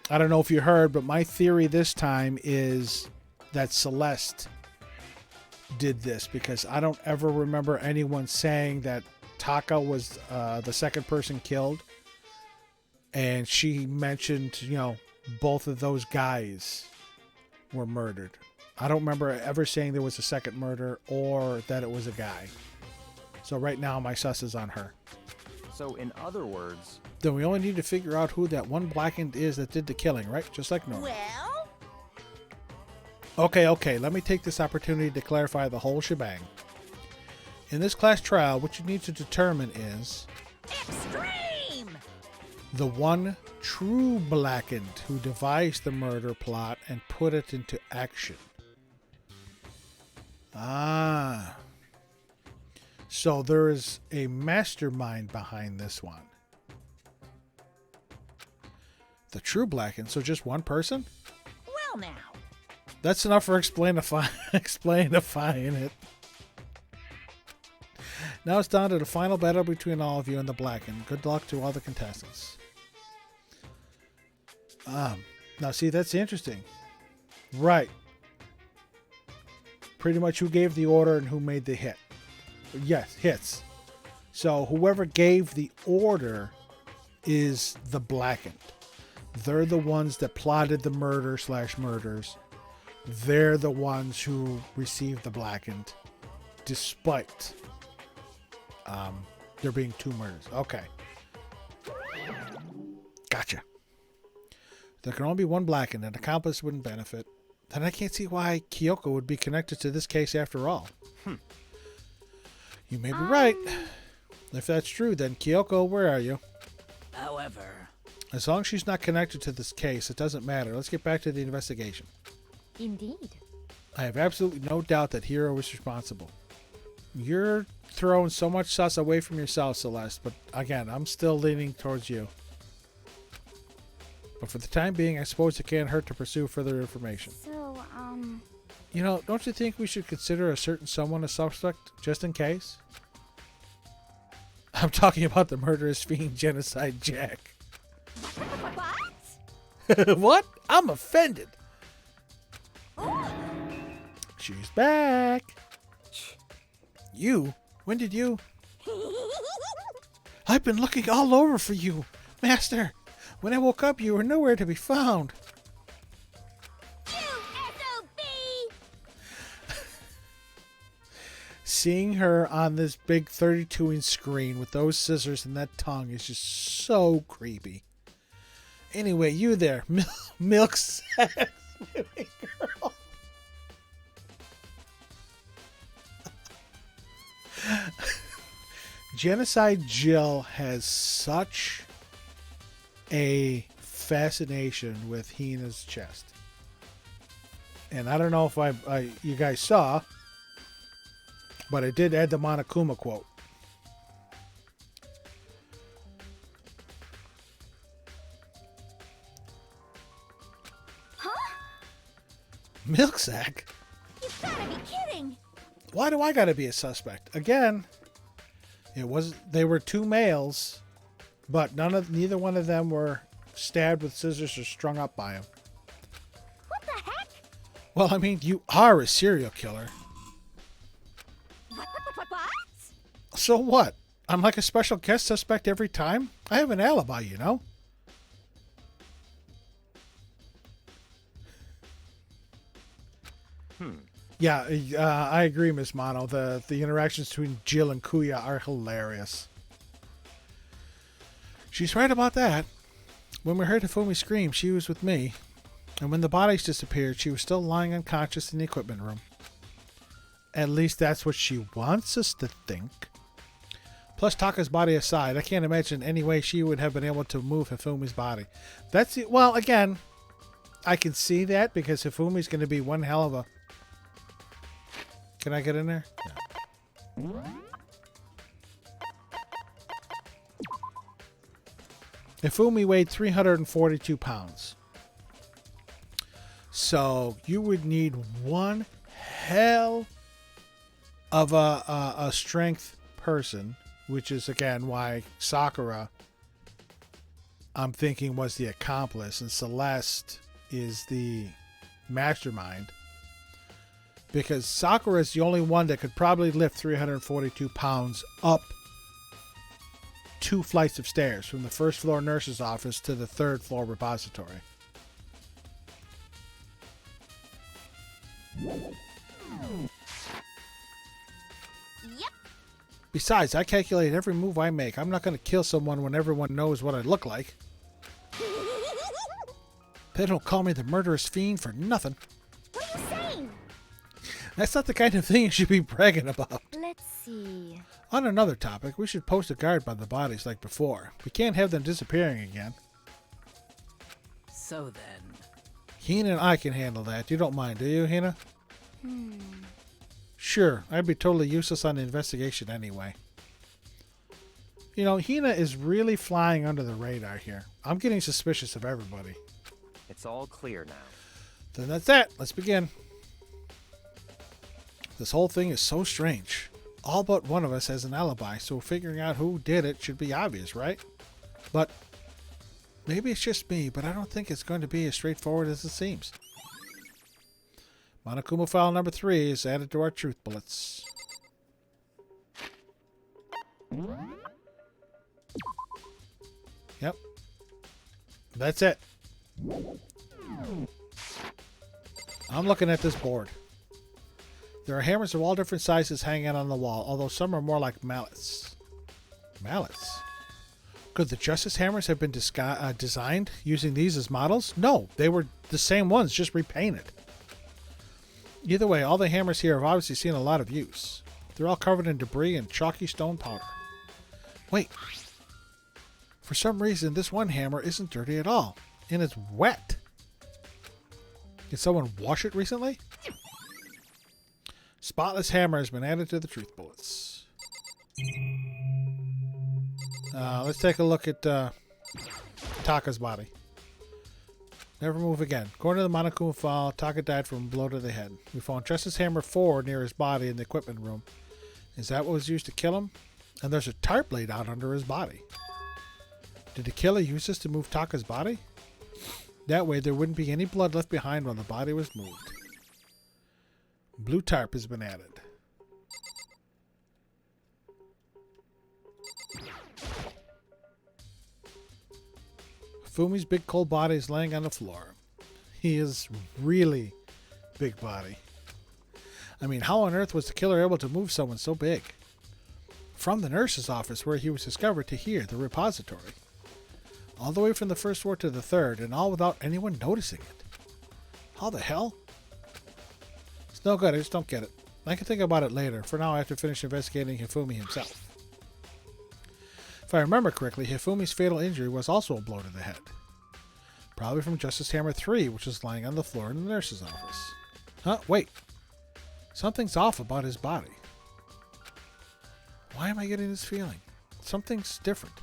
don't know if you heard, but my theory this time is that Celeste did this, because I don't ever remember anyone saying that Taka was the second person killed, and she mentioned, both of those guys were murdered. I don't remember ever saying there was a second murder or that it was a guy. So right now my sus is on her. So in other words, then we only need to figure out who that one Blackened is that did the killing, right? Just like normal. Well, Okay, let me take this opportunity to clarify the whole shebang. In this class trial, what you need to determine is extreme! the one true Blackened who devised the murder plot and put it into action. Ah. So there is a mastermind behind this one. The true Blackened, so just one person? Well now. That's enough for explainifying it. Now it's down to the final battle between all of you and the Blackened. Good luck to all the contestants. Now see, that's interesting. Right. Pretty much who gave the order and who made the hit. Yes, hits. So whoever gave the order is the Blackened. They're the ones that plotted the murders. They're the ones who received the Blackened, despite there being two murders. Okay. Gotcha. There can only be one Blackened, and accomplice wouldn't benefit. Then I can't see why Kyoko would be connected to this case after all. You may be right. If that's true, then Kyoko, where are you? However, As long as she's not connected to this case, it doesn't matter. Let's get back to the investigation. Indeed. I have absolutely no doubt that Hiro is responsible. You're throwing so much sus away from yourself, Celeste, but again, I'm still leaning towards you. But for the time being, I suppose it can't hurt to pursue further information. So, Don't you think we should consider a certain someone a suspect, just in case? I'm talking about the murderous fiend Genocide Jack. what? What? I'm offended. She's back. You? When did you? I've been looking all over for you, Master. When I woke up, you were nowhere to be found. Seeing her on this big 32-inch screen with those scissors and that tongue is just so creepy. Anyway, you there, Milk says, girl. Genocide Jill has such a fascination with Hina's chest. And I don't know if you guys saw, but I did add the Monokuma quote. Huh? Milk sack? You've gotta be kidding! Why do I gotta be a suspect? Again, they were two males, but neither one of them were stabbed with scissors or strung up by him. What the heck? Well, I mean, you are a serial killer. What? So what? I'm like a special guest suspect every time? I have an alibi, you know? Yeah, I agree, Miss Mono. The interactions between Jill and Kuya are hilarious. She's right about that. When we heard Hifumi scream, she was with me. And when the bodies disappeared, she was still lying unconscious in the equipment room. At least that's what she wants us to think. Plus, Taka's body aside, I can't imagine any way she would have been able to move Hifumi's body. That's it. Well, again, I can see that because Hifumi's going to be one hell of a... Can I get in there? No. Hifumi weighed 342 pounds. So you would need one hell of a strength person, which is again why Sakura, I'm thinking, was the accomplice and Celeste is the mastermind. Because Sakura is the only one that could probably lift 342 pounds up 2 flights of stairs from the first floor nurse's office to the 3rd floor repository. Yep. Besides, I calculate every move I make. I'm not going to kill someone when everyone knows what I look like. They don't call me the murderous fiend for nothing. What are you saying? That's not the kind of thing you should be bragging about. Let's see. On another topic, we should post a guard by the bodies like before. We can't have them disappearing again. So then. Hina and I can handle that. You don't mind, do you, Hina? Sure, I'd be totally useless on the investigation anyway. You know, Hina is really flying under the radar here. I'm getting suspicious of everybody. It's all clear now. Then that's it. Let's begin. This whole thing is so strange. All but one of us has an alibi, so figuring out who did it should be obvious, right? But maybe it's just me, but I don't think it's going to be as straightforward as it seems. Monokuma file number 3 is added to our truth bullets. Yep. That's it. I'm looking at this board. There are hammers of all different sizes hanging on the wall, although some are more like mallets. Mallets? Could the Justice hammers have been designed using these as models? No, they were the same ones, just repainted. Either way, all the hammers here have obviously seen a lot of use. They're all covered in debris and chalky stone powder. Wait. For some reason, this one hammer isn't dirty at all, and it's wet. Did someone wash it recently? Spotless hammer has been added to the truth bullets. Let's take a look at Taka's body. Never move again. According to the Monokuma file, Taka died from a blow to the head. We found Justice Hammer 4 near his body in the equipment room. Is that what was used to kill him? And there's a tarp laid out under his body. Did the killer use this to move Taka's body? That way there wouldn't be any blood left behind when the body was moved. Blue tarp has been added. Fumi's big cold body is laying on the floor. He is really big body. I mean, how on earth was the killer able to move someone so big? From the nurse's office where he was discovered to here, the repository. All the way from the 1st floor to the 3rd, and all without anyone noticing it. How the hell? It's no good, I just don't get it. I can think about it later. For now, I have to finish investigating Hifumi himself. If I remember correctly, Hifumi's fatal injury was also a blow to the head. Probably from Justice Hammer 3, which was lying on the floor in the nurse's office. Huh? Wait. Something's off about his body. Why am I getting this feeling? Something's different.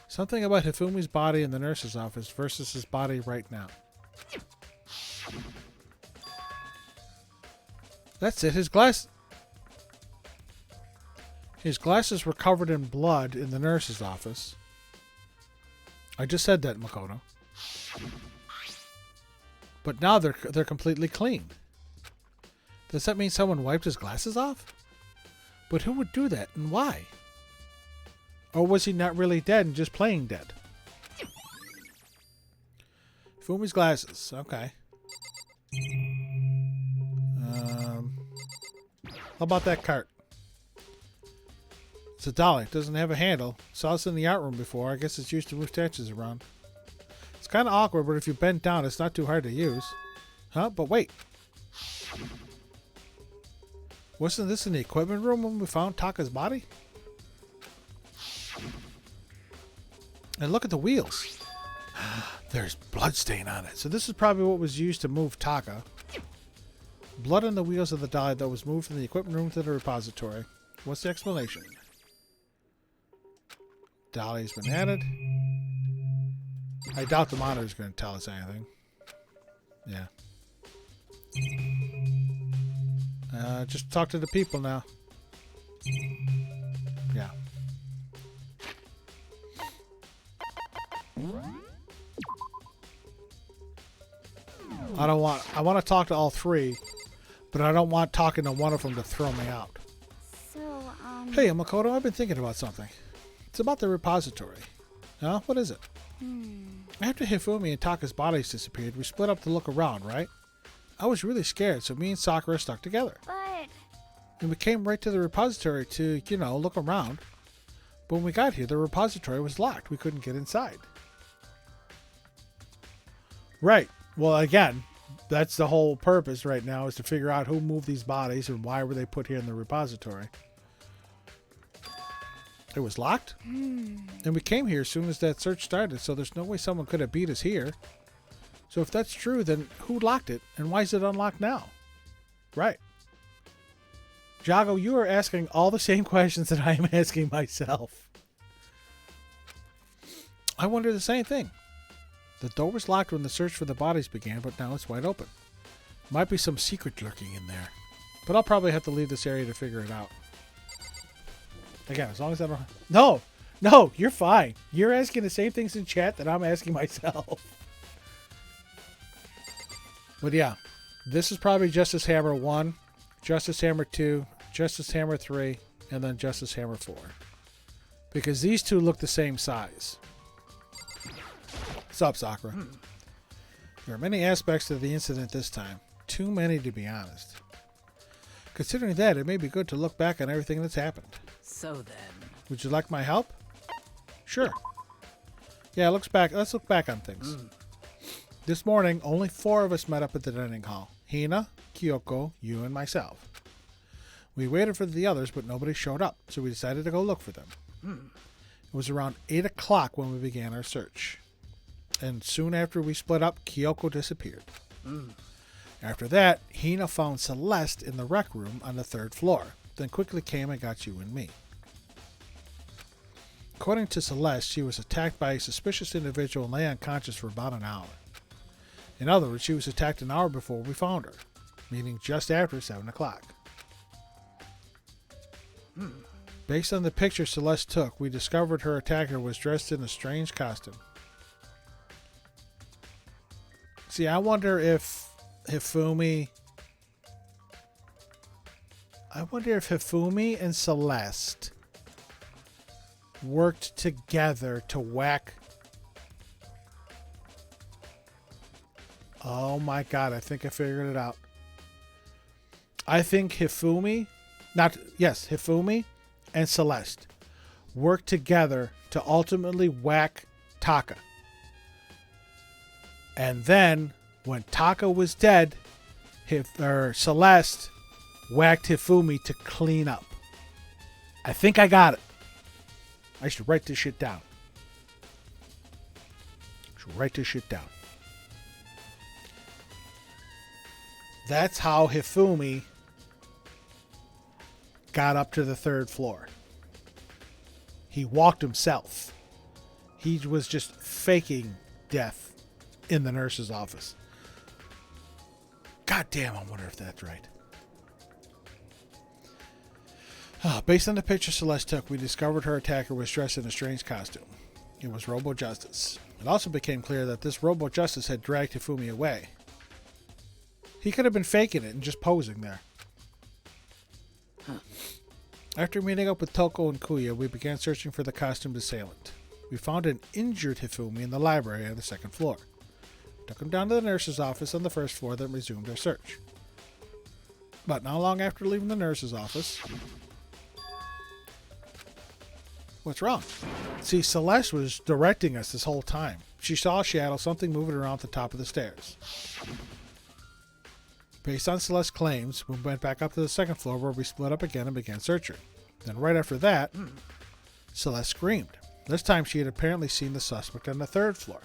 Something about Hifumi's body in the nurse's office versus his body right now. That's it. His glasses were covered in blood in the nurse's office. I just said that, Makoto. But now they're completely clean. Does that mean someone wiped his glasses off? But who would do that and why? Or was he not really dead and just playing dead? Fumi's glasses. Okay. How about that cart? It's a dolly. It doesn't have a handle. Saw this in the art room before. I guess it's used to move statues around. It's kind of awkward, but if you bend down, it's not too hard to use. Huh? But wait. Wasn't this in the equipment room when we found Taka's body? And look at the wheels. There's blood stain on it. So this is probably what was used to move Taka. Blood on the wheels of the dolly that was moved from the equipment room to the repository. What's the explanation? Dolly's been added. I doubt the monitor's going to tell us anything. Yeah. Just talk to the people now. Yeah. I want to talk to all three, but I don't want talking to one of them to throw me out. So, Hey, Makoto, I've been thinking about something. It's about the repository. Huh? What is it? After Hifumi and Taka's bodies disappeared, we split up to look around, right? I was really scared, so me and Sakura stuck together. But... And we came right to the repository to, look around. But when we got here, the repository was locked. We couldn't get inside. Right. Well, again, that's the whole purpose right now, is to figure out who moved these bodies and why were they put here in the repository. It was locked. And we came here as soon as that search started, so there's no way someone could have beat us here. So if that's true, then who locked it, and why is it unlocked now? Right. Jago, you are asking all the same questions that I am asking myself. I wonder the same thing. The door was locked when the search for the bodies began, but now it's wide open. Might be some secret lurking in there. But I'll probably have to leave this area to figure it out. Again, as long as I don't... No, you're fine. You're asking the same things in chat that I'm asking myself. But yeah, this is probably Justice Hammer 1, Justice Hammer 2, Justice Hammer 3, and then Justice Hammer 4. Because these two look the same size. What's up, Sakura? There are many aspects to the incident this time. Too many, to be honest. Considering that, it may be good to look back on everything that's happened. So then... Would you like my help? Sure. Yeah, let's look back on things. This morning, only 4 of us met up at the dining hall. Hina, Kyoko, you, and myself. We waited for the others, but nobody showed up, so we decided to go look for them. It was around 8 o'clock when we began our search. And soon after we split up, Kyoko disappeared. After that, Hina found Celeste in the rec room on the 3rd floor, then quickly came and got you and me. According to Celeste, she was attacked by a suspicious individual and lay unconscious for about an hour. In other words, she was attacked an hour before we found her, meaning just after 7 o'clock. Based on the picture Celeste took, we discovered her attacker was dressed in a strange costume. See, I wonder if Hifumi and Celeste worked together to whack... Oh my god, I think I figured it out. I think Hifumi and Celeste worked together to ultimately whack Taka. And then, when Taka was dead, Celeste whacked Hifumi to clean up. I think I got it. I should write this shit down. That's how Hifumi got up to the 3rd floor. He walked himself. He was just faking death in the nurse's office. God damn, I wonder if that's right. Based on the picture Celeste took, we discovered her attacker was dressed in a strange costume. It was Robo Justice. It also became clear that this Robo Justice had dragged Hifumi away. He could have been faking it and just posing there. After meeting up with Toko and Kuya, we began searching for the costumed assailant. We found an injured Hifumi in the library on the second floor. Took him down to the nurse's office on the first floor, then resumed our search. But not long after leaving the nurse's office... What's wrong? See, Celeste was directing us this whole time. She saw a shadow, something moving around the top of the stairs. Based on Celeste's claims, we went back up to the second floor where we split up again and began searching. Then right after that, Celeste screamed. This time she had apparently seen the suspect on the third floor,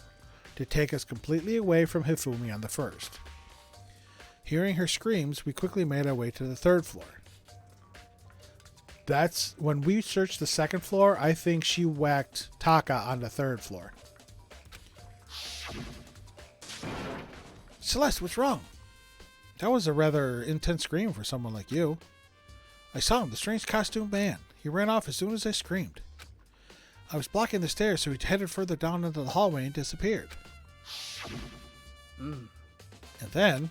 to take us completely away from Hifumi on the first. Hearing her screams, we quickly made our way to the third floor. That's when we searched the second floor, I think she whacked Taka on the third floor. Celeste, what's wrong? That was a rather intense scream for someone like you. I saw him, the strange costumed man. He ran off as soon as I screamed. I was blocking the stairs, so he headed further down into the hallway and disappeared. And then...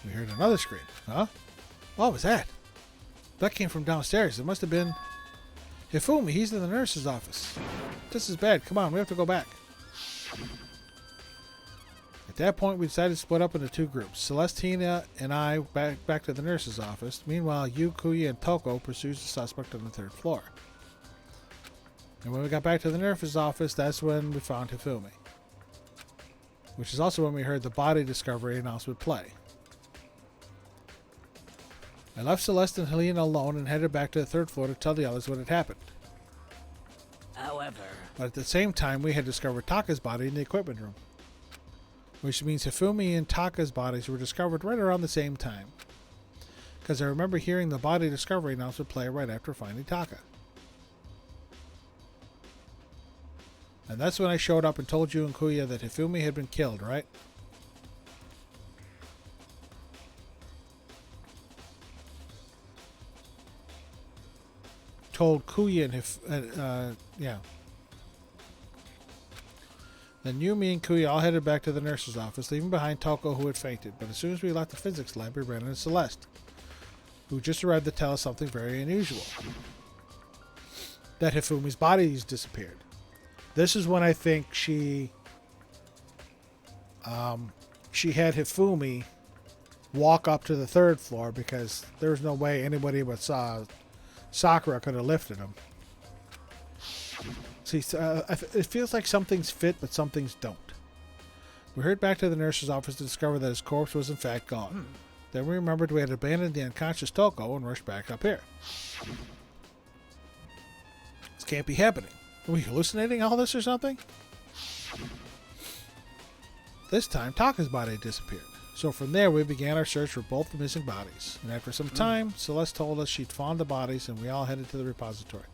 we heard another scream. Huh? What was that? That came from downstairs. It must have been... Hifumi, he's in the nurse's office. This is bad. Come on, we have to go back. At that point, we decided to split up into two groups. Celestina and I back to the nurse's office. Meanwhile, Yu, Kuya, and Toko pursues the suspect on the third floor. And when we got back to the nurse's office, that's when we found Hifumi. Which is also when we heard the body discovery announcement play. I left Celeste and Helena alone and headed back to the third floor to tell the others what had happened. However... But at the same time, we had discovered Taka's body in the equipment room. Which means Hifumi and Taka's bodies were discovered right around the same time. Because I remember hearing the body discovery announcement play right after finding Taka. And that's when I showed up and told you and Kuya that Hifumi had been killed, right? Told Kuya and yeah. Then you, me, and Kuya all headed back to the nurse's office, leaving behind Toko, who had fainted. But as soon as we left the physics lab, we ran into Celeste, who just arrived to tell us something very unusual. That Hifumi's body's disappeared. This is when I think she had Hifumi walk up to the third floor because there's no way anybody but Sakura could have lifted him. See, it feels like some things fit, but some things don't. We hurried back to the nurse's office to discover that his corpse was in fact gone. Then we remembered we had abandoned the unconscious Toko and rushed back up here. This can't be happening. Are we hallucinating all this or something? This time, Taka's body disappeared. So from there, we began our search for both the missing bodies. And after some time, Celeste told us she'd found the bodies and we all headed to the repository.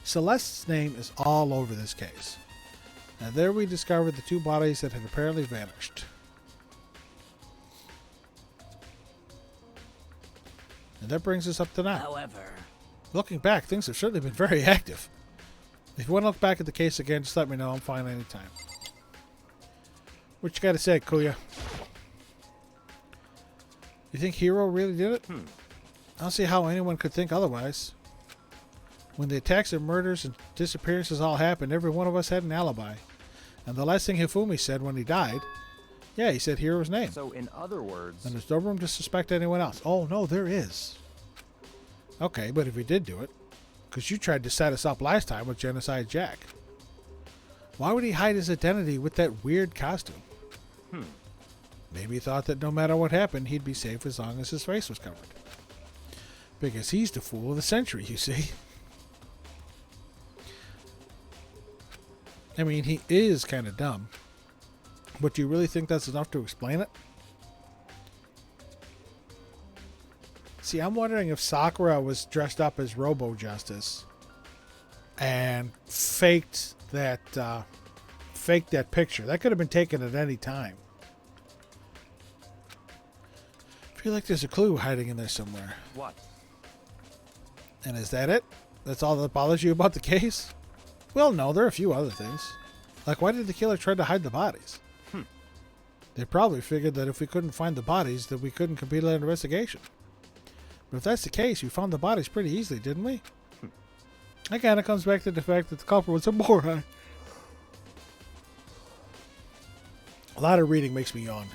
Celeste's name is all over this case. And there we discovered the two bodies that had apparently vanished. And that brings us up to now. However... looking back, things have certainly been very active. If you want to look back at the case again, just let me know. I'm fine anytime. What you got to say, Kuya? You think Hiro really did it? I don't see how anyone could think otherwise. When the attacks and murders and disappearances all happened, every one of us had an alibi. And the last thing Hifumi said when he died, yeah, he said Hiro's name. So, in other words... And there's no room to suspect anyone else. Oh, no, there is. Okay, but if he did do it, because you tried to set us up last time with Genocide Jack. Why would he hide his identity with that weird costume? Maybe he thought that no matter what happened, he'd be safe as long as his face was covered. Because he's the fool of the century, you see. I mean, he is kind of dumb. But do you really think that's enough to explain it? See, I'm wondering if Sakura was dressed up as Robo Justice and faked that picture. That could have been taken at any time. I feel like there's a clue hiding in there somewhere. What? And is that it? That's all that bothers you about the case? Well, no, there are a few other things. Like, why did the killer try to hide the bodies? They probably figured that if we couldn't find the bodies, that we couldn't complete an investigation. But if that's the case, we found the bodies pretty easily, didn't we? Again, it comes back to the fact that the culprit was a moron. A lot of reading makes me yawn.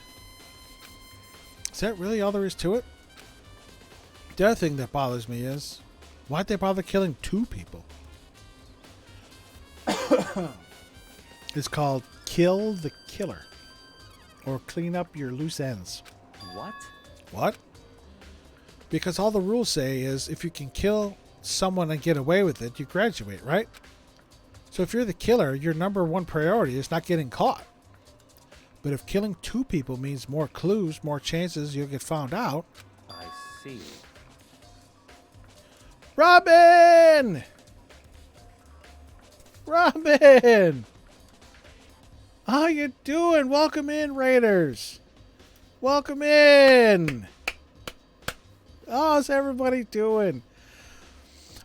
Is that really all there is to it? The other thing that bothers me is, why'd they bother killing 2 people? It's called Kill the Killer. Or clean up your loose ends. What? What? Because all the rules say is if you can kill someone and get away with it, you graduate, right? So if you're the killer, your number 1 priority is not getting caught. But if killing 2 people means more clues, more chances you'll get found out. I see. Robin! Robin! How you doing? Welcome in, Raiders. Welcome in. How's everybody doing?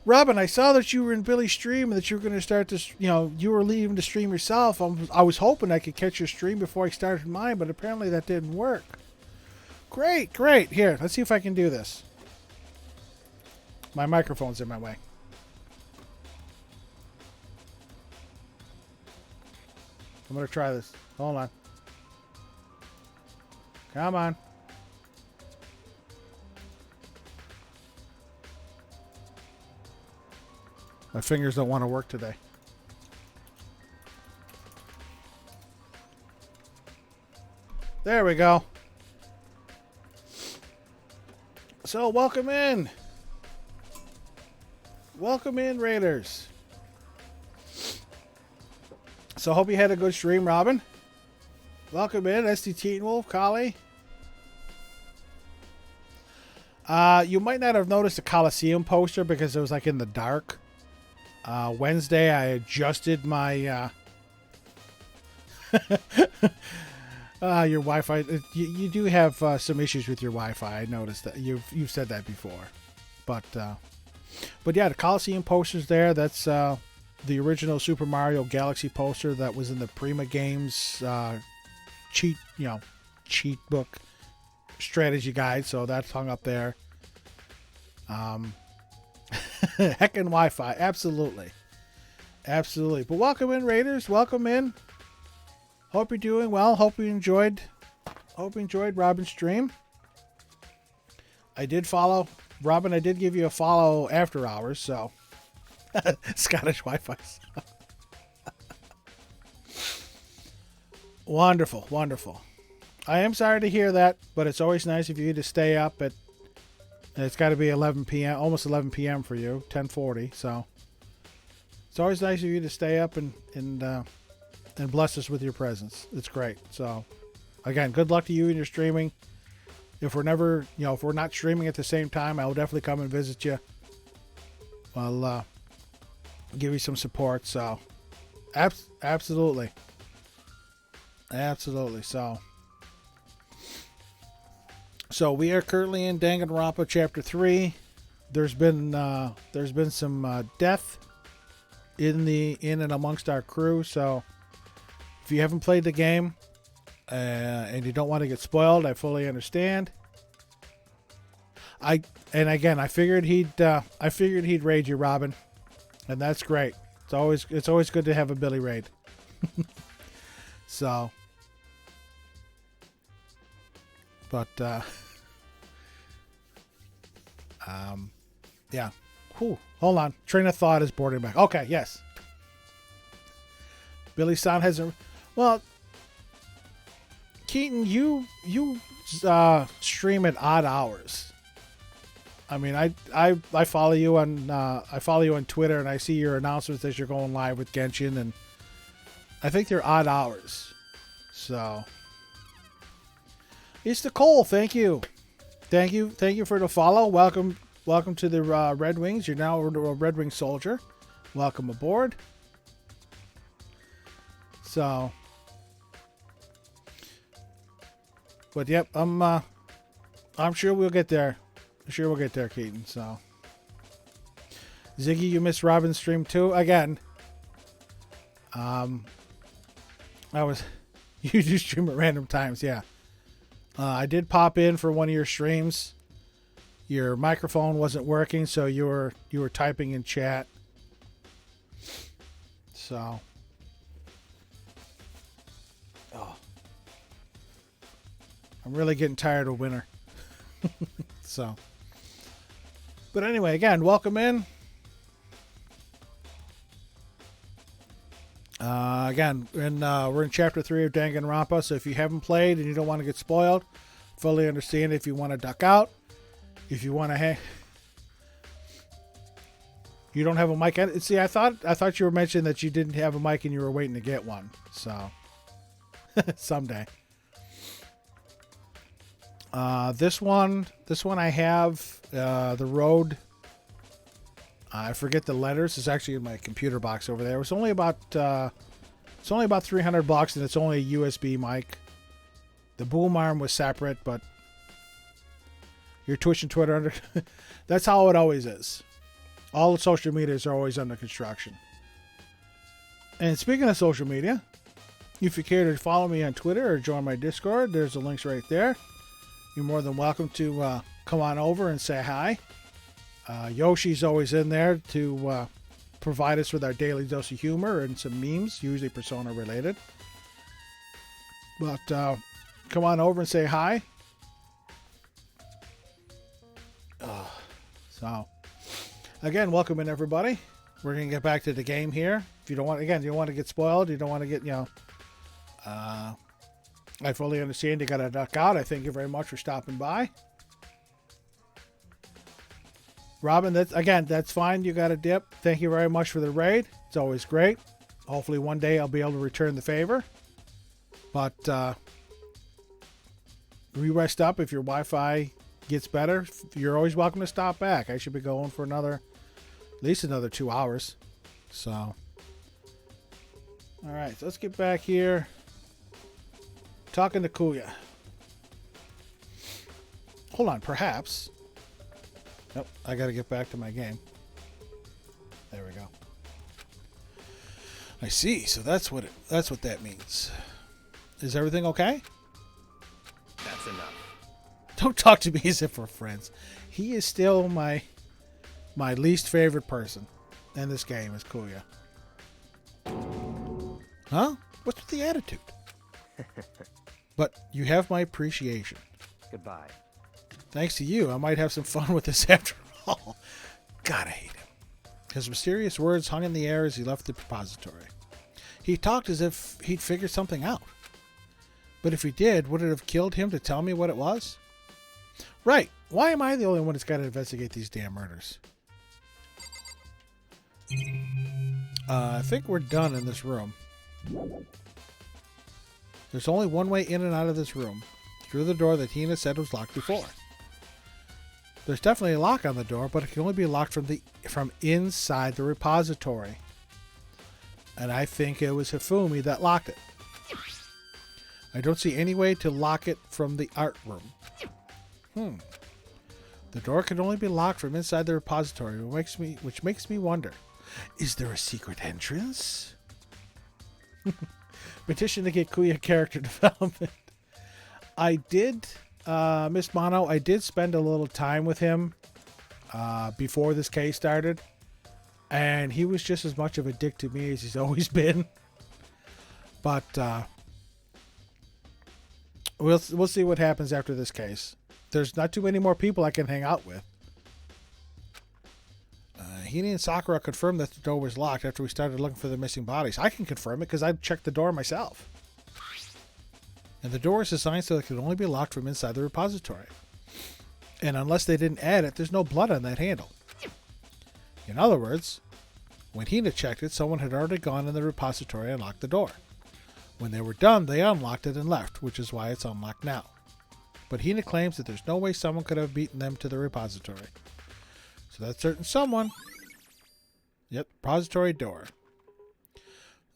Robin, I saw that you were in Billy's stream and that you were going to start this, you were leaving the stream yourself. I was hoping I could catch your stream before I started mine, but apparently that didn't work. Great, great. Here, let's see if I can do this. My microphone's in my way. I'm going to try this. Hold on. Come on. My fingers don't want to work today. There we go. So, welcome in. Welcome in, Raiders. So, hope you had a good stream, Robin. Welcome in, SD Teen Wolf, Collie. You might not have noticed the Coliseum poster because it was like in the dark. Wednesday, I adjusted my your Wi-Fi. You do have some issues with your Wi-Fi. I noticed that you've said that before, but yeah, the Coliseum poster's there. That's the original Super Mario Galaxy poster that was in the Prima Games cheat book strategy guide. So that's hung up there. Heckin' Wi-Fi, absolutely. But welcome in, Raiders. Welcome in. Hope you're doing well. Hope you enjoyed Robin's stream. I did follow Robin. I did give you a follow after hours, so Scottish Wi-Fi. Wonderful. I am sorry to hear that, but it's always nice of you to stay up at. It's got to be 11 p.m., almost 11 p.m. for you, 10:40. So it's always nice of you to stay up and bless us with your presence. It's great. So again, good luck to you and your streaming. If we're not streaming at the same time, I will definitely come and visit you. I'll give you some support. So absolutely. So we are currently in Danganronpa Chapter 3. There's been some death in and amongst our crew. So if you haven't played the game and you don't want to get spoiled, I fully understand. I figured he'd raid you, Robin, and that's great. It's always good to have a Billy raid. So, but yeah. Whew. Hold on. Train of thought is boarding back. Okay, yes. Billy's sound hasn't. Well, Keaton, you stream at odd hours. I mean, I follow you on Twitter, and I see your announcements that you're going live with Genshin, and I think they're odd hours. So, Easter Cole, thank you for the follow. Welcome to the Red Wings. You're now a Red Wing soldier. Welcome aboard. So, but yep, I'm sure we'll get there. Keaton. So, Ziggy, you missed Robin's stream too again. I was You do stream at random times, yeah. I did pop in for one of your streams. Your microphone wasn't working, so you were typing in chat. So, I'm really getting tired of winter. So, but anyway, again, welcome in. Again, we're in Chapter 3 of Danganronpa, so if you haven't played and you don't want to get spoiled, fully understand if you want to duck out. If you want to hang... You don't have a mic. See, I thought you were mentioning that you didn't have a mic and you were waiting to get one. So, someday. This one I have, the road. I forget the letters. It's actually in my computer box over there. It's only about $300 and it's only a USB mic. The boom arm was separate, but your Twitch and Twitter that's how it always is. All the social medias are always under construction. And speaking of social media, if you care to follow me on Twitter or join my Discord, there's the links right there. You're more than welcome to come on over and say hi. Yoshi's always in there to provide us with our daily dose of humor and some memes, usually Persona related. But come on over and say hi. So, again, welcome in everybody. We're gonna get back to the game here. If you don't want, again, you don't want to get spoiled. You don't want to get, I fully understand you got to duck out. I thank you very much for stopping by. Robin, that's fine. You got to dip. Thank you very much for the raid. It's always great. Hopefully one day I'll be able to return the favor. But re-rest up if your Wi-Fi gets better. You're always welcome to stop back. I should be going for at least another 2 hours. So, all right, so let's get back here. Talking to Kuya. Hold on, perhaps. Nope, I got to get back to my game. There we go. I see. So that's what that means. Is everything okay? That's enough. Don't talk to me as if we're friends. He is still my least favorite person in this game is Kuya. Huh? What's with the attitude? But you have my appreciation. Goodbye. Thanks to you, I might have some fun with this after all. God, I hate him. His mysterious words hung in the air as he left the repository. He talked as if he'd figured something out. But if he did, would it have killed him to tell me what it was? Right. Why am I the only one that's got to investigate these damn murders? I think we're done in this room. There's only one way in and out of this room, through the door that Hina said was locked before. There's definitely a lock on the door, but it can only be locked from inside the repository. And I think it was Hifumi that locked it. I don't see any way to lock it from the art room. The door can only be locked from inside the repository, which makes me wonder, is there a secret entrance? Petition to get Kuya character development. I did, Miss Mono, I did spend a little time with him before this case started. And he was just as much of a dick to me as he's always been. But we'll see what happens after this case. There's not too many more people I can hang out with. Hina and Sakura confirmed that the door was locked after we started looking for the missing bodies. I can confirm it because I checked the door myself. And the door is designed so it can only be locked from inside the repository. And unless they didn't add it, there's no blood on that handle. In other words, when Hina checked it, someone had already gone in the repository and locked the door. When they were done, they unlocked it and left, which is why it's unlocked now. But Hina claims that there's no way someone could have beaten them to the repository. So that certain someone... Yep, repository door.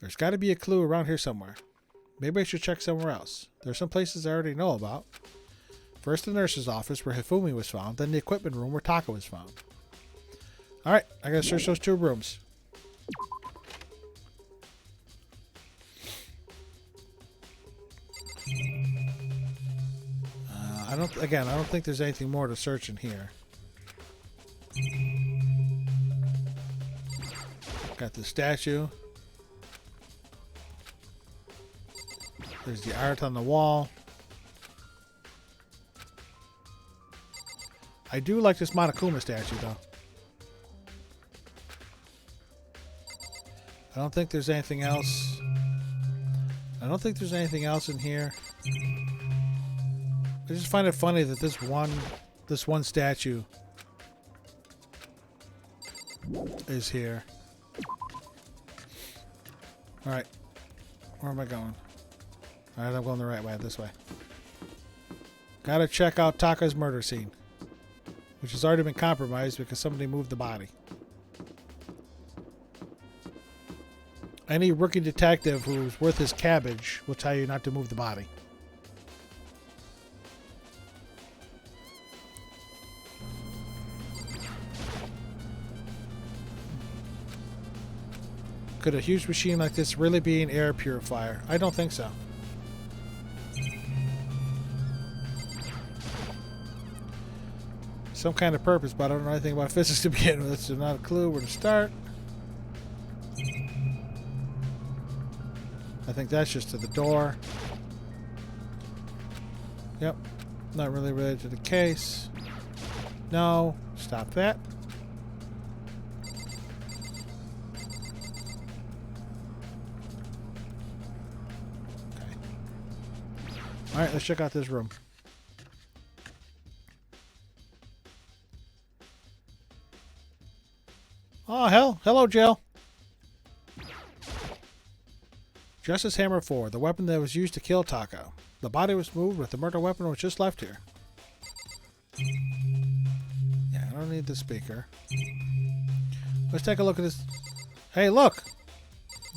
There's got to be a clue around here somewhere. Maybe I should check somewhere else. There's some places I already know about. First the nurse's office where Hifumi was found, then the equipment room where Taka was found. Alright, I gotta search those 2 rooms. I don't think there's anything more to search in here. Got the statue. There's the art on the wall. I do like this Monokuma statue, though. I don't think there's anything else. I don't think there's anything else in here. I just find it funny that this one statue is here. Alright. Where am I going? Alright, I'm going the right way, this way. Gotta check out Taka's murder scene, which has already been compromised because somebody moved the body. Any rookie detective who's worth his cabbage will tell you not to move the body. Could a huge machine like this really be an air purifier? I don't think so. Some kind of purpose, but I don't know anything about physics to begin with, so not a clue where to start. I think that's just to the door. Yep. Not really related to the case. No. Stop that. Okay. Alright, let's check out this room. Oh, hell. Hello, Jill. Justice Hammer 4, the weapon that was used to kill Taka. The body was moved, but the murder weapon was just left here. Yeah, I don't need the speaker. Let's take a look at this. Hey, look!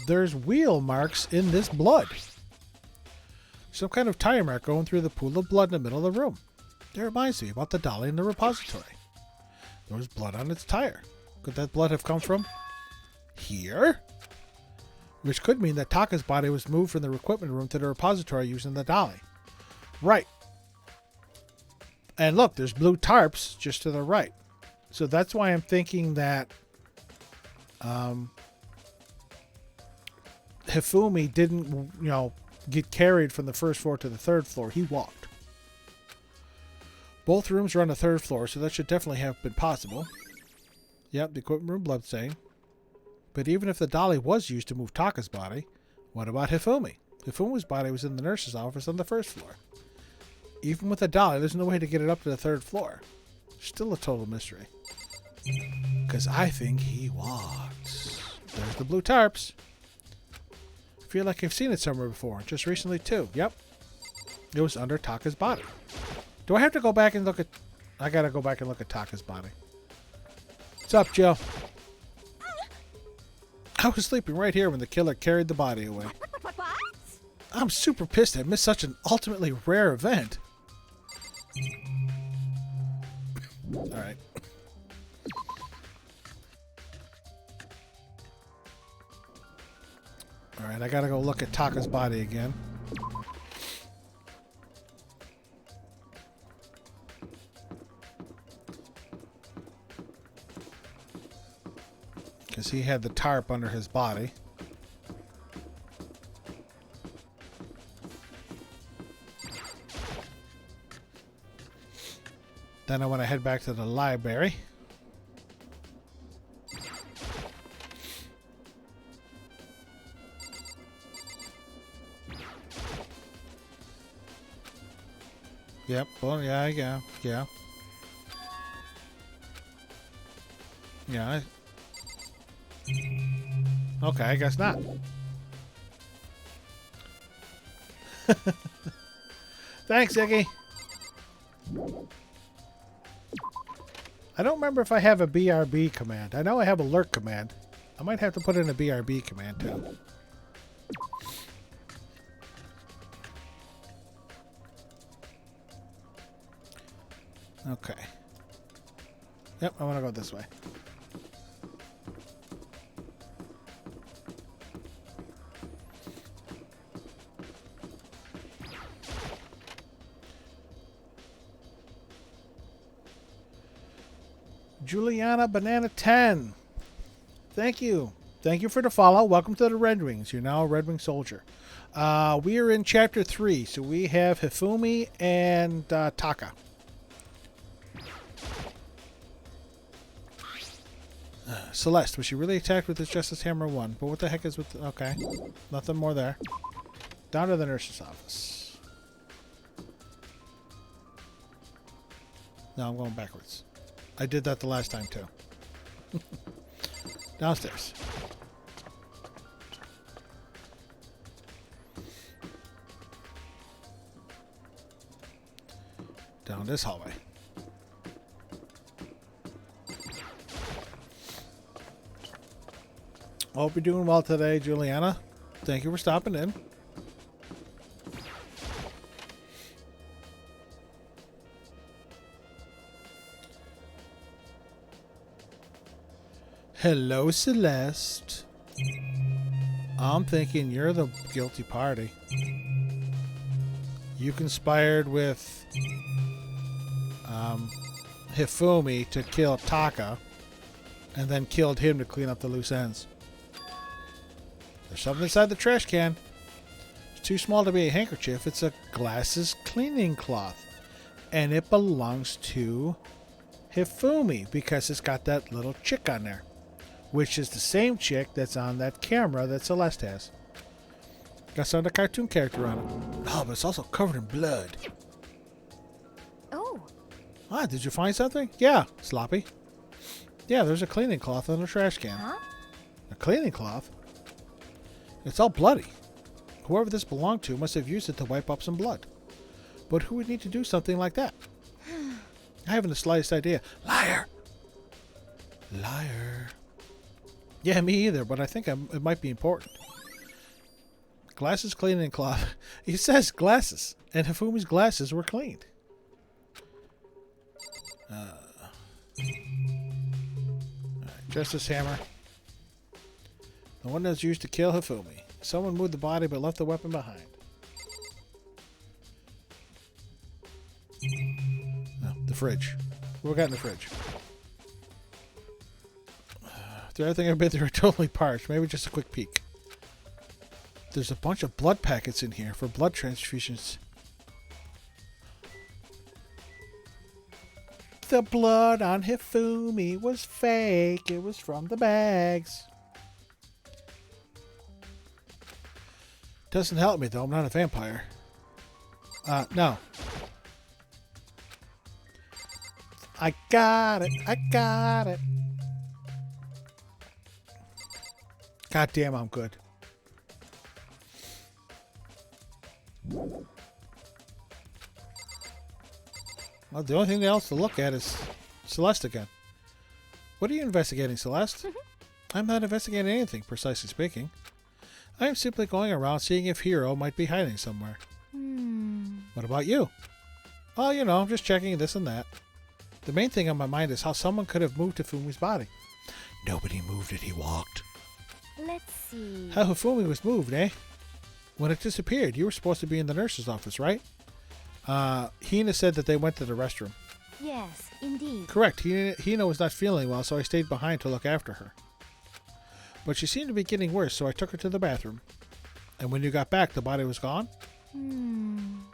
There's wheel marks in this blood. Some kind of tire mark going through the pool of blood in the middle of the room. It reminds me about the dolly in the repository. There was blood on its tire. Could that blood have come from here? Which could mean that Taka's body was moved from the equipment room to the repository using the dolly. Right. And look, there's blue tarps just to the right. So that's why I'm thinking that Hifumi didn't, get carried from the first floor to the third floor. He walked. Both rooms are on the third floor, so that should definitely have been possible. Yep, the equipment room bloodstain. But even if the dolly was used to move Taka's body, what about Hifumi? Hifumi's body was in the nurse's office on the first floor. Even with a dolly, there's no way to get it up to the third floor. Still a total mystery. Because I think he walks. There's the blue tarps. I feel like I've seen it somewhere before. Just recently, too. Yep. It was under Taka's body. Do I have to go back and look at... I gotta go back and look at Taka's body. What's up, Joe? I was sleeping right here when the killer carried the body away. What? I'm super pissed I missed such an ultimately rare event. Alright. Alright, I gotta go look at Taka's body again. Because he had the tarp under his body. Then I want to head back to the library. Yep. Well, yeah. Yeah. Okay, I guess not. Thanks, Iggy. I don't remember if I have a BRB command. I know I have a lurk command. I might have to put in a BRB command too. Okay. Yep, I want to go this way. Juliana Banana 10. Thank you. Thank you for the follow. Welcome to the Red Wings. You're now a Red Wing soldier. We are in chapter 3, so we have Hifumi and Taka. Celeste, was she really attacked with this Justice Hammer 1? But what the heck is with... Okay. Nothing more there. Down to the nurse's office. No, I'm going backwards. I did that the last time, too. Downstairs. Down this hallway. Hope you're doing well today, Juliana. Thank you for stopping in. Hello, Celeste. I'm thinking you're the guilty party. You conspired with Hifumi to kill Taka and then killed him to clean up the loose ends. There's something inside the trash can. It's too small to be a handkerchief. It's a glasses cleaning cloth. And it belongs to Hifumi because it's got that little chick on there. Which is the same chick that's on that camera that Celeste has. Got some of the cartoon character on it. Oh, but it's also covered in blood. Oh. Ah, did you find something? Yeah, Sloppy. Yeah, there's a cleaning cloth on the trash can. Huh? A cleaning cloth? It's all bloody. Whoever this belonged to must have used it to wipe up some blood. But who would need to do something like that? I haven't the slightest idea. Liar! Liar. Yeah, me either, but I think it might be important. Glasses cleaning cloth. He says glasses, and Hifumi's glasses were cleaned. Alright, Justice Hammer. The one that's used to kill Hifumi. Someone moved the body but left the weapon behind. Oh, the fridge. What we got in the fridge? After everything I've been through, totally parched. Maybe just a quick peek. There's a bunch of blood packets in here for blood transfusions. The blood on Hifumi was fake. It was from the bags. Doesn't help me, though. I'm not a vampire. No. I got it. I got it. God damn, I'm good. Well, the only thing else to look at is Celeste again. What are you investigating, Celeste? I'm not investigating anything, precisely speaking. I am simply going around seeing if Hero might be hiding somewhere. What about you? Oh, you know, I'm just checking this and that. The main thing on my mind is how someone could have moved Hifumi's body. Nobody moved it, he walked. Let's see. How Hifumi was moved, eh? When it disappeared, you were supposed to be in the nurse's office, right? Hina said that they went to the restroom. Yes, indeed. Correct. Hina was not feeling well, so I stayed behind to look after her. But she seemed to be getting worse, so I took her to the bathroom. And when you got back, the body was gone?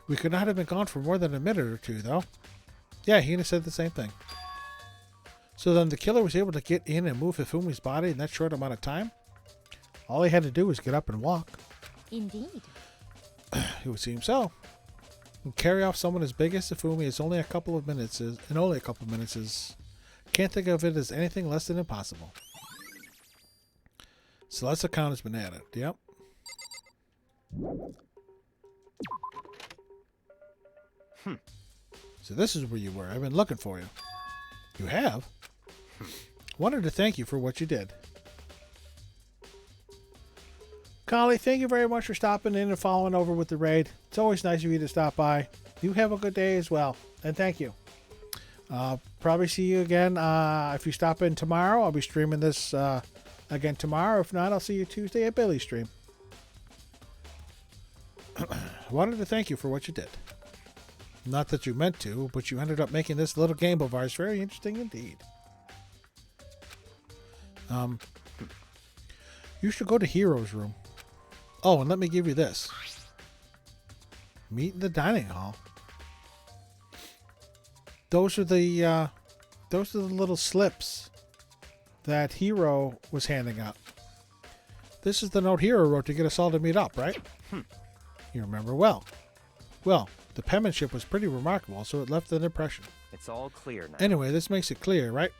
We could not have been gone for more than a minute or two, though. Yeah, Hina said the same thing. So then the killer was able to get in and move Hifumi's body in that short amount of time? All he had to do was get up and walk. Indeed. It would seem so. And carry off someone as big as Hifumi is only a couple of minutes is can't think of it as anything less than impossible. Celeste's account has been added. Yep. So this is where you were. I've been looking for you. You have? Wanted to thank you for what you did. Collie, thank you very much for stopping in and following over with the raid. It's always nice of you to stop by. You have a good day as well. And thank you. Probably see you again. If you stop in tomorrow, I'll be streaming this again tomorrow. If not, I'll see you Tuesday at Billy's stream. Wanted to thank you for what you did. Not that you meant to, but you ended up making this little game of ours very interesting indeed. You should go to Hero's room. Oh, and let me give you this. Meet in the dining hall. Those are the little slips that Hero was handing out. This is the note Hero wrote to get us all to meet up, right? You remember well. Well, the penmanship was pretty remarkable, so it left an impression. It's all clear now. Anyway, this makes it clear, right?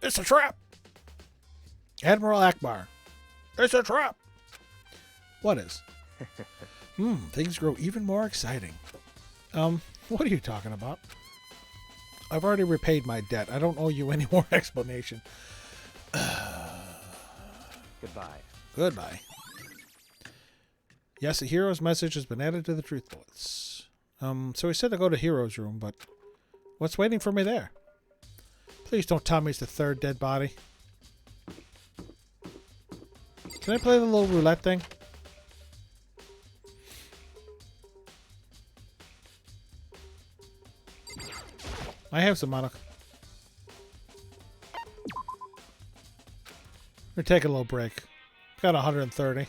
It's a trap! Admiral Akbar. It's a trap! What is? Things grow even more exciting. What are you talking about? I've already repaid my debt. I don't owe you any more explanation. Goodbye. Goodbye. Yes, the hero's message has been added to the truth bullets. So he said to go to Hero's room, but what's waiting for me there? Please don't tell me it's the third dead body. Can I play the little roulette thing? I have some money. We're taking a little break. Got 130.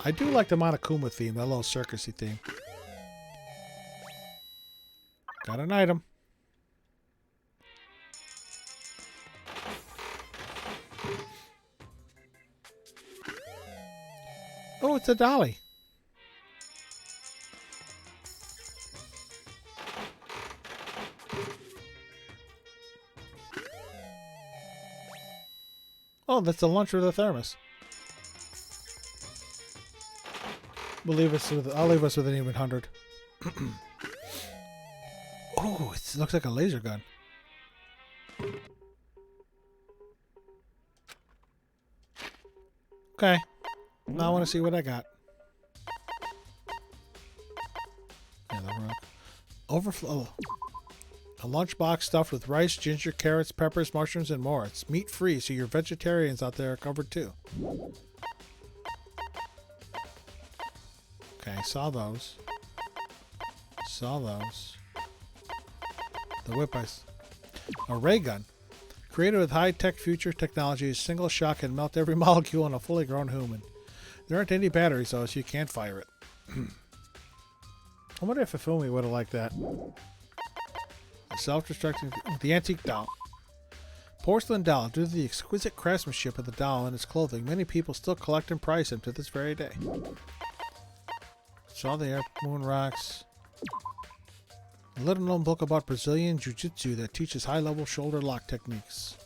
I do like the Monokuma theme, that little circusy theme. Got an item. Oh, it's a dolly. Oh, that's the lunch or the thermos. I'll leave us with an even 100. Oh, it looks like a laser gun. Okay. Now I want to see what I got. Yeah, overflow. A lunchbox stuffed with rice, ginger, carrots, peppers, mushrooms, and more. It's meat-free, so your vegetarians out there are covered too. Okay, saw those. Saw those. The whip ice. A ray gun. Created with high-tech future technology, a single shot can melt every molecule in a fully grown human. There aren't any batteries, though, so you can't fire it. I wonder if Ifumi would have liked that. A self-destructing... The antique doll. Porcelain doll. Due to the exquisite craftsmanship of the doll and its clothing, many people still collect and price them to this very day. Saw the air, moon rocks. A little-known book about Brazilian Jiu-Jitsu that teaches high-level shoulder lock techniques.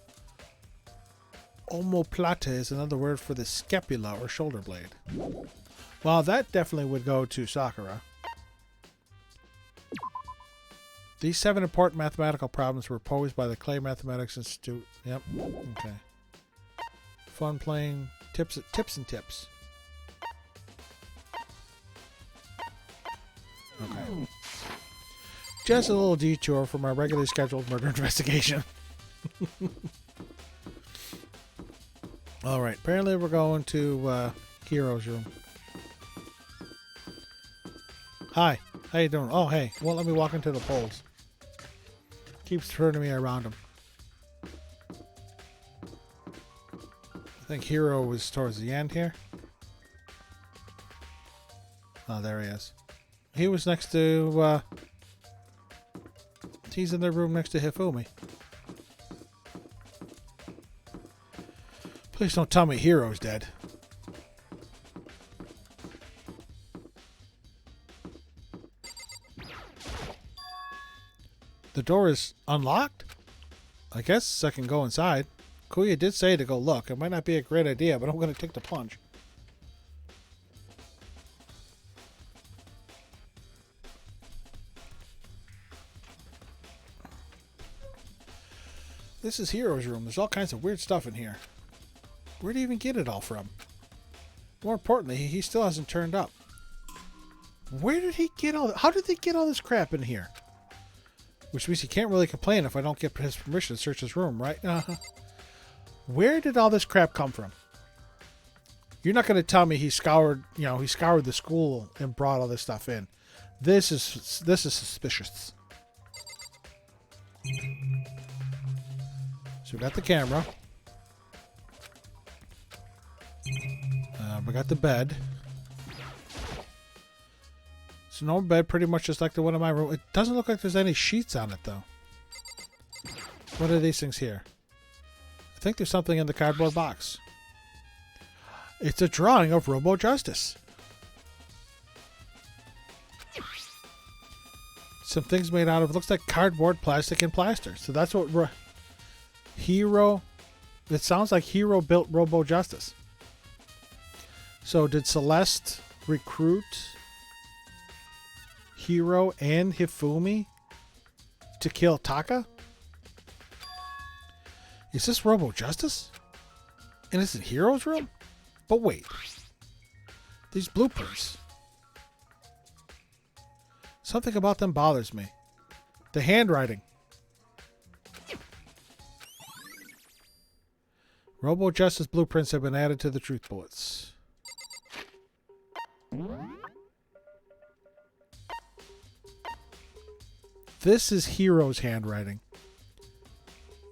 Omoplata is another word for the scapula or shoulder blade. Well, that definitely would go to Sakura. These 7 important mathematical problems were posed by the Clay Mathematics Institute. Yep. Okay. Fun playing tips and tips. Okay. Just a little detour from our regularly scheduled murder investigation. Alright, apparently we're going to Hero's room. Hi, how you doing? Oh, hey, won't let me walk into the poles. Keeps turning me around him. I think Hero was towards the end here. Oh, there he is. He was next to, he's in the room next to Hifumi. Please don't tell me Hero's dead. The door is unlocked? I guess I can go inside. Kuya did say to go look. It might not be a great idea, but I'm going to take the plunge. This is Hero's room. There's all kinds of weird stuff in here. Where'd he even get it all from? More importantly, he still hasn't turned up. Where did he get all... How did they get all this crap in here? Which means he can't really complain if I don't get his permission to search his room, right? Where did all this crap come from? You're not going to tell me he scoured, he scoured the school and brought all this stuff in. This is suspicious. So we got the camera. We got the bed. It's a normal bed, pretty much just like the one in my room. It doesn't look like there's any sheets on it, though. What are these things here? I think there's something in the cardboard box. It's a drawing of Robo Justice. Some things made out of, looks like cardboard, plastic, and plaster. So that's what Hero... It sounds like Hero built Robo Justice. So did Celeste recruit Hero and Hifumi to kill Taka? Is this Robo Justice? And is it Hero's room? But wait. These blueprints. Something about them bothers me. The handwriting. Robo Justice blueprints have been added to the truth bullets. This is Hero's handwriting.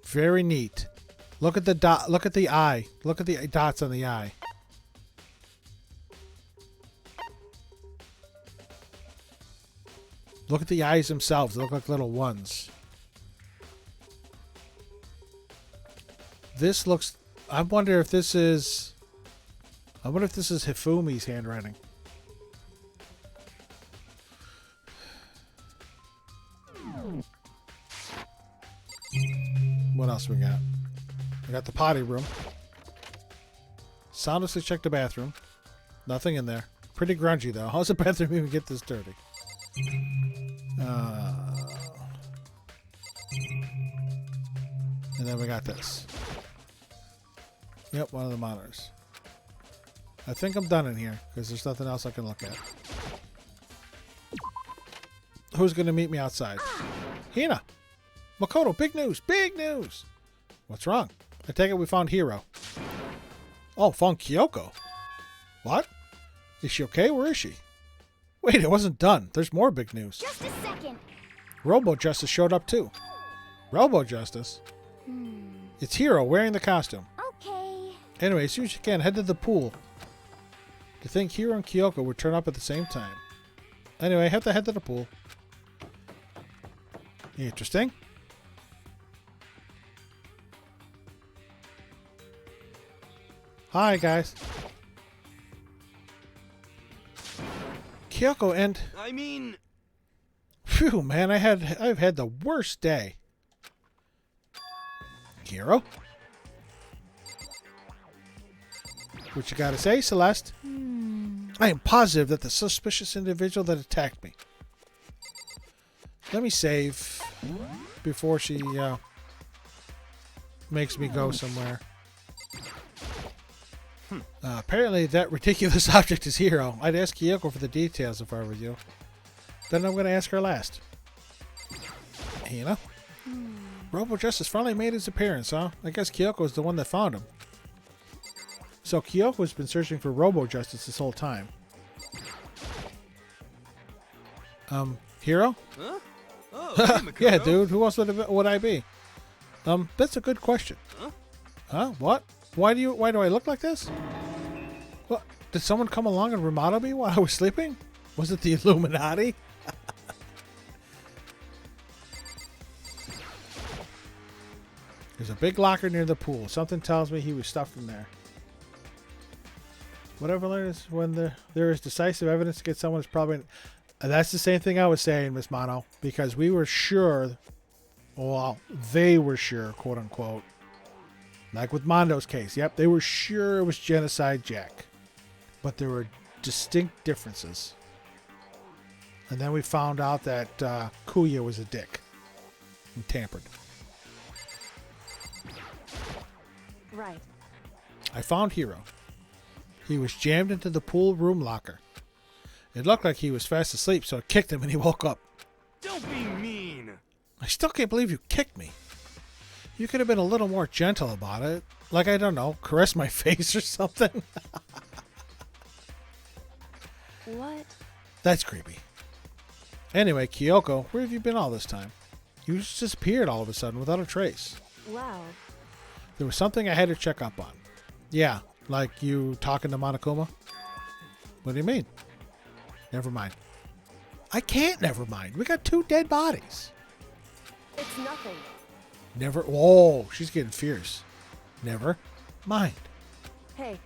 Very neat. Look at the dot. Look at the eye. Look at the dots on the eye. Look at the eyes themselves. They look like little ones. This looks... I wonder if this is Hifumi's handwriting. What else we got? We got the potty room. Soundlessly checked the bathroom. Nothing in there. Pretty grungy, though. How's the bathroom even get this dirty? And then we got this. Yep, one of the monitors. I think I'm done in here, because there's nothing else I can look at. Who's going to meet me outside? Hina! Makoto, big news! Big news! What's wrong? I take it we found Hero. Oh, found Kyoko. What? Is she okay? Where is she? Wait, it wasn't done. There's more big news. Just a second. Robo Justice showed up too. Robo Justice? It's Hero wearing the costume. Okay. Anyway, as soon as you can, head to the pool. To think Hero and Kyoko would turn up at the same time. Anyway, I have to head to the pool. Interesting. Hi, guys. Kyoko and... I mean... Phew, man, I've had the worst day. Hero? What you gotta say, Celeste? I am positive that the suspicious individual that attacked me. Let me save before she makes me go somewhere. Apparently that ridiculous object is Hero. I'd ask Kyoko for the details if I were you. Then I'm going to ask her last. Hina? Robo Justice finally made his appearance, huh? I guess Kyoko's the one that found him. So Kyoko's been searching for Robo Justice this whole time. Hero? Huh? Oh, hey, Yeah, dude. Who else would I be? That's a good question. Huh? Huh? What? Why do I look like this? What? Did someone come along and remodel me while I was sleeping? Was it the Illuminati? There's a big locker near the pool. Something tells me he was stuffed in there. Whatever it is, when there is decisive evidence against someone, is probably... That's the same thing I was saying, Miss Mono, because we were sure, well, they were sure, quote unquote, like with Mondo's case. Yep, they were sure it was Genocide Jack, but there were distinct differences. And then we found out that Kuya was a dick and tampered. Right. I found Hero. He was jammed into the pool room locker. It looked like he was fast asleep, so I kicked him and he woke up. Don't be mean. I still can't believe you kicked me. You could have been a little more gentle about it. Like, I don't know, caress my face or something. What? That's creepy. Anyway, Kyoko, where have you been all this time? You just disappeared all of a sudden without a trace. Well, There was something I had to check up on. Yeah, like you talking to Monokuma? What do you mean? Never mind. I can't never mind. We got 2 dead bodies. It's nothing. Never. Whoa, she's getting fierce. Never mind. Hey,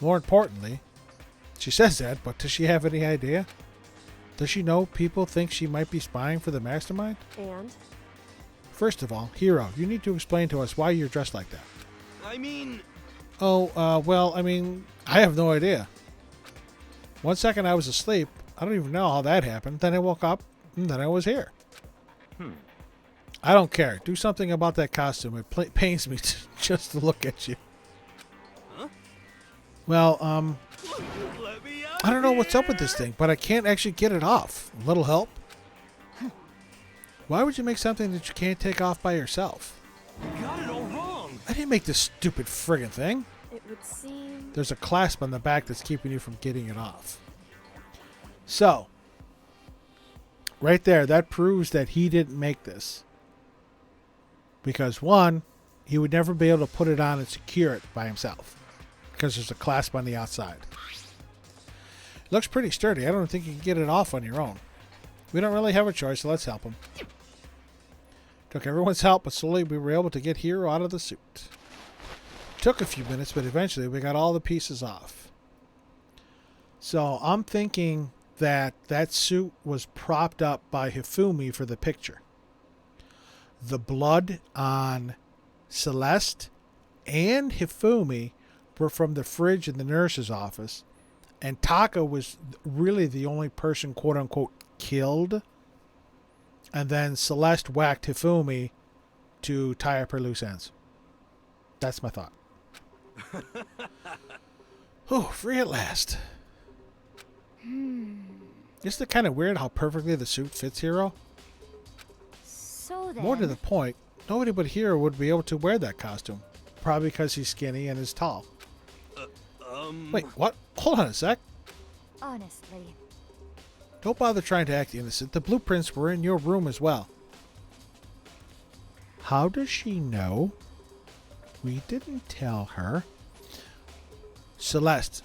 More importantly, she says that, but does she have any idea? Does she know people think she might be spying for the mastermind? and? First of all, Hero, you need to explain to us why you're dressed like that. I mean, Well, I mean, I have no idea. 1 second I was asleep. I don't even know how that happened. Then I woke up, and then I was here. I don't care. Do something about that costume. It pains me just to look at you. Huh? Well, let me out I don't know what's up with this here. thing, but I can't actually get it off. A little help? Why would you make something that you can't take off by yourself? Got it all wrong. I didn't make this stupid friggin' thing. It would seem... There's a clasp on the back that's keeping you from getting it off. So, right there, that proves that he didn't make this. Because, one, he would never be able to put it on and secure it by himself. Because there's a clasp on the outside. It looks pretty sturdy. I don't think you can get it off on your own. We don't really have a choice, so let's help him. Took everyone's help, but slowly we were able to get Hero out of the suit. Took a few minutes, but eventually we got all the pieces off. So I'm thinking that that suit was propped up by Hifumi for the picture. The blood on Celeste and Hifumi were from the fridge in the nurse's office, and Taka was really the only person, quote unquote, killed. And then Celeste whacked Hifumi to tie up her loose ends. That's my thought. Oh, free at last. Isn't it kind of weird how perfectly the suit fits Hero? So then... More to the point, nobody but Hero would be able to wear that costume. Probably because he's skinny and is tall. Wait, what? Hold on a sec. Honestly. Don't bother trying to act innocent. The blueprints were in your room as well. How does she know? We didn't tell her. Celeste.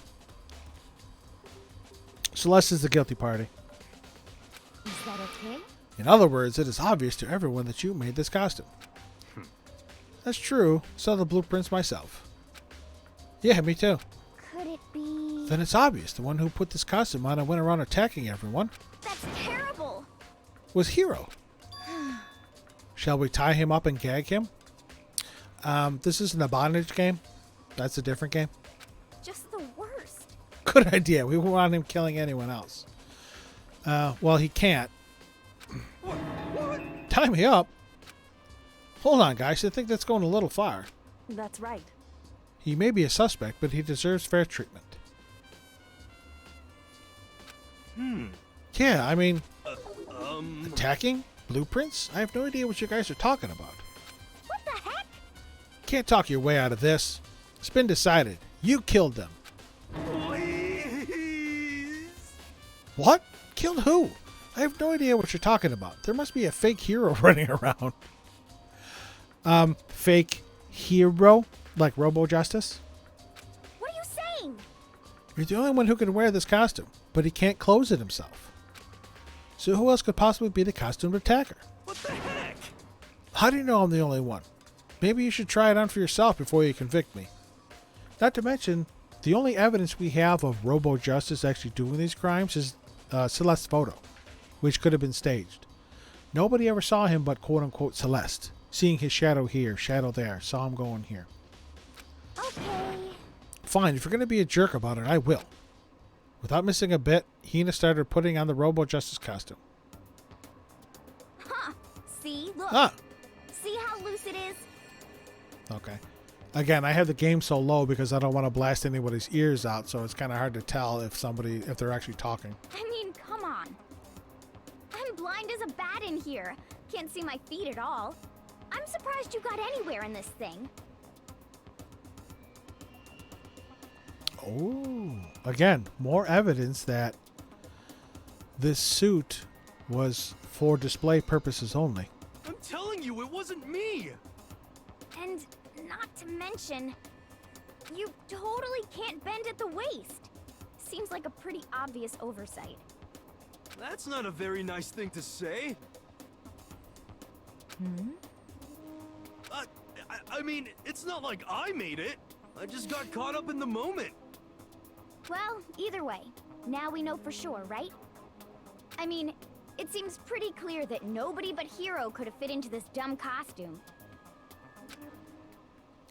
Celeste is the guilty party. Is that okay? In other words, it is obvious to everyone that you made this costume. That's true. Saw the blueprints myself. Yeah, me too. Could it be... Then it's obvious the one who put this costume on and went around attacking everyone That's terrible! was Hero. Shall we tie him up and gag him? This isn't a bondage game. That's a different game. Just the worst. Good idea. We won't want him killing anyone else. Well, he can't. Tie me up? Hold on, guys. I think that's going a little far. That's right. He may be a suspect, but he deserves fair treatment. Yeah, I mean... Attacking? Blueprints? I have no idea what you guys are talking about. What the heck? Can't talk your way out of this. It's been decided. You killed them. Please. What? Killed who? I have no idea what you're talking about. There must be a fake hero running around. Fake hero? Like Robo Justice? What are you saying? You're the only one who can wear this costume, but he can't close it himself. So who else could possibly be the costumed attacker? What the heck? How do you know I'm the only one? Maybe you should try it on for yourself before you convict me. Not to mention, the only evidence we have of Robo Justice actually doing these crimes is Celeste's photo, which could have been staged. Nobody ever saw him but quote-unquote Celeste, seeing his shadow here, shadow there, saw him going here. Okay. Fine, if you're going to be a jerk about it, I will. Without missing a bit, Hina started putting on the Robo Justice costume. Huh. See? Look. Ah, See how loose it is? okay. Again, I have the game so low because I don't want to blast anybody's ears out, so it's kind of hard to tell if they're actually talking. I mean, come on. I'm blind as a bat in here. Can't see my feet at all. I'm surprised you got anywhere in this thing. Oh, again, more evidence that this suit was for display purposes only. I'm telling you, it wasn't me. And Not to mention, you totally can't bend at the waist. Seems like a pretty obvious oversight. That's not a very nice thing to say. I mean, it's not like I made it. I just got caught up in the moment. Well, either way, now we know for sure, right? I mean, it seems pretty clear that nobody but Hiro could have fit into this dumb costume.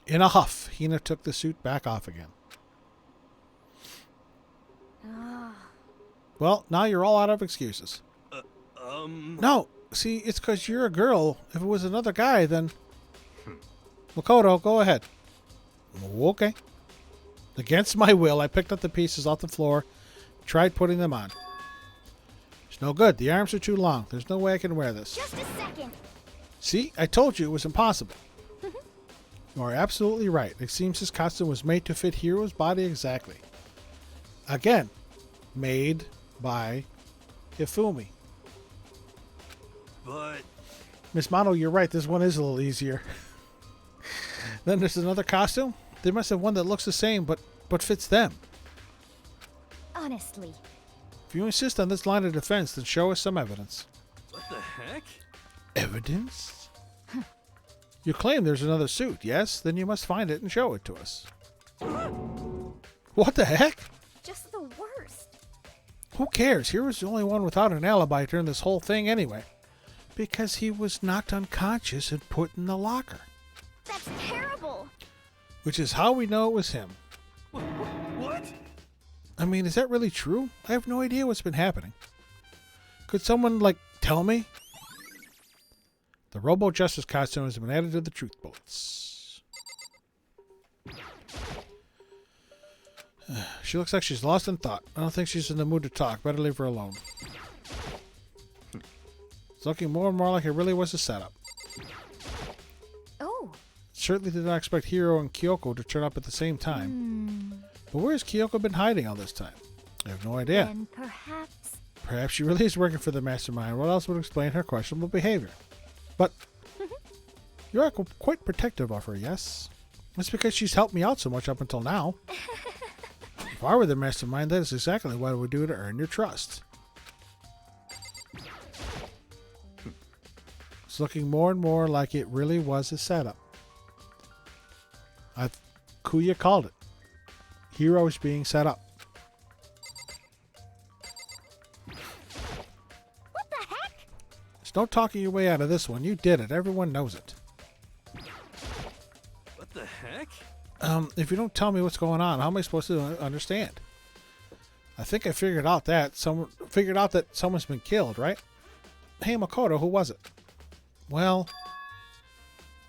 In a huff, Hina took the suit back off again. Well, now you're all out of excuses. No, see, it's because you're a girl. If it was another guy, then... Makoto, go ahead. Okay. Against my will, I picked up the pieces off the floor, tried putting them on. It's no good. The arms are too long. There's no way I can wear this. Just a second. See, I told you it was impossible. You are absolutely right. It seems this costume was made to fit Hiro's body exactly. Again, made by Hifumi. But... Miss Mono, you're right. This one is a little easier. Then there's another costume. They must have one that looks the same, but fits them. Honestly. If you insist on this line of defense, then show us some evidence. what the heck? Evidence? You claim there's another suit, yes? Then you must find it and show it to us. What the heck? Just the worst. Who cares? Hero's the only one without an alibi during this whole thing anyway. Because he was knocked unconscious and put in the locker. That's terrible. Which is how we know it was him. What? I mean, is that really true? I have no idea what's been happening. Could someone, tell me? The Robo Justice costume has been added to the truth bullets. She looks like she's lost in thought. I don't think she's in the mood to talk. Better leave her alone. It's looking more and more like it really was a setup. Oh. Certainly did not expect Hiro and Kyoko to turn up at the same time. But where has Kyoko been hiding all this time? I have no idea. Then perhaps... Perhaps she really is working for the mastermind. What else would explain her questionable behavior? But you are quite protective of her, yes? That's because she's helped me out so much up until now. If I were the mastermind, that is exactly what I would do to earn your trust. It's looking more and more like it really was a setup. Kuya called it. Hiro is being set up. What the heck? There's no talking your way out of this one. You did it. Everyone knows it. What the heck? If you don't tell me what's going on, how am I supposed to understand? I think I figured out that someone's been killed, right? Hey, Makoto, who was it? Well,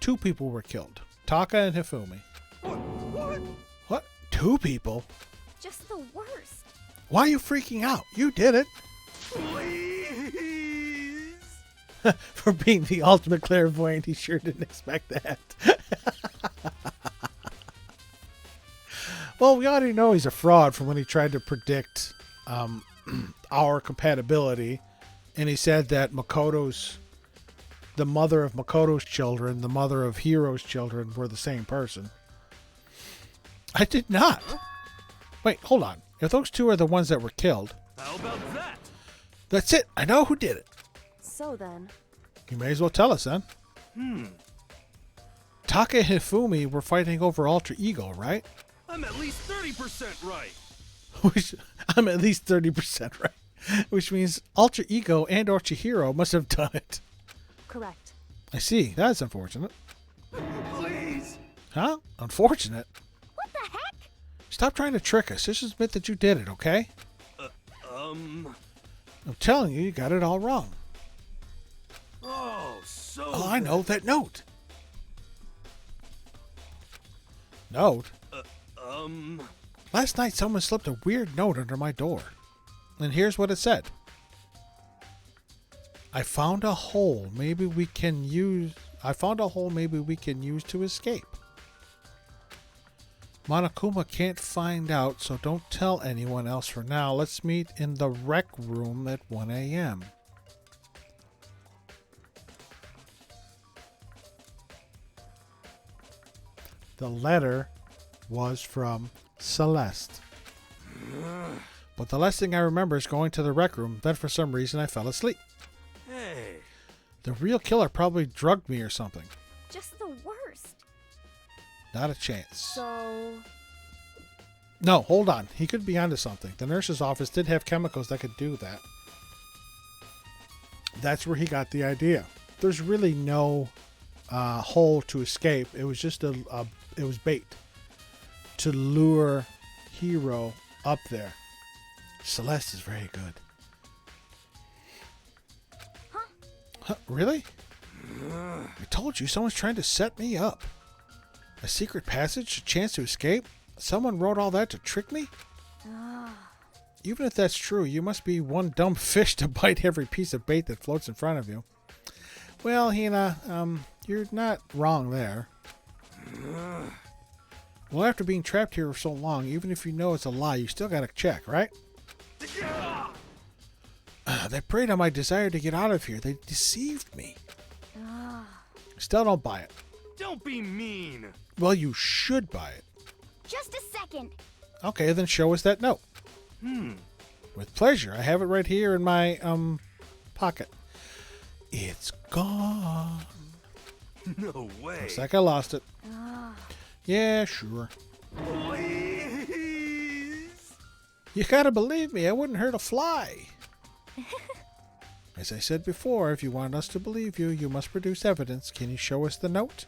2 people were killed. Taka and Hifumi. What? What? 2 people? Just the worst. Why are you freaking out? You did it. Please? For being the ultimate clairvoyant, he sure didn't expect that. Well, we already know he's a fraud from when he tried to predict our compatibility. And he said that the mother of Makoto's children, the mother of Hiro's children were the same person. I did not. Wait, hold on. If those 2 are the ones that were killed. How about that? That's it. I know who did it. So then... You may as well tell us then. Taka and Hifumi were fighting over Alter Ego, right? I'm at least 30% right. I'm at least 30% right. Which means Alter Ego and or Chihiro must have done it. Correct. I see. That's unfortunate. Please. Huh? Unfortunate? What the heck? Stop trying to trick us. Just admit that you did it, okay? I'm telling you, you got it all wrong. Oh, so... Oh, I know. That note. Note? Last night someone slipped a weird note under my door. And here's what it said. I found a hole maybe we can use to escape. Monokuma can't find out, so don't tell anyone else for now. Let's meet in the rec room at 1 a.m. The letter was from Celeste. But the last thing I remember is going to the rec room. Then for some reason I fell asleep. Hey. The real killer probably drugged me or something. Just the worst. Not a chance. So, No, hold on. He could be onto something. The nurse's office did have chemicals that could do that. That's where he got the idea. There's really no hole to escape. It was just it was bait to lure Hero up there. Celeste is very good. Huh? Really? I told you, someone's trying to set me up. A secret passage, a chance to escape? Someone wrote all that to trick me? Even if that's true, you must be one dumb fish to bite every piece of bait that floats in front of you. Well, Hina, you're not wrong there. Well, after being trapped here for so long, even if you know it's a lie, you still gotta check, right? They preyed on my desire to get out of here. They deceived me. Still don't buy it. Don't be mean. Well, you should buy it. Just a second. Okay, then show us that note. With pleasure. I have it right here in my pocket. It's gone. No way. Looks like I lost it. Yeah, sure. Please. You gotta believe me, I wouldn't hurt a fly. As I said before, if you want us to believe you, you must produce evidence. Can you show us the note?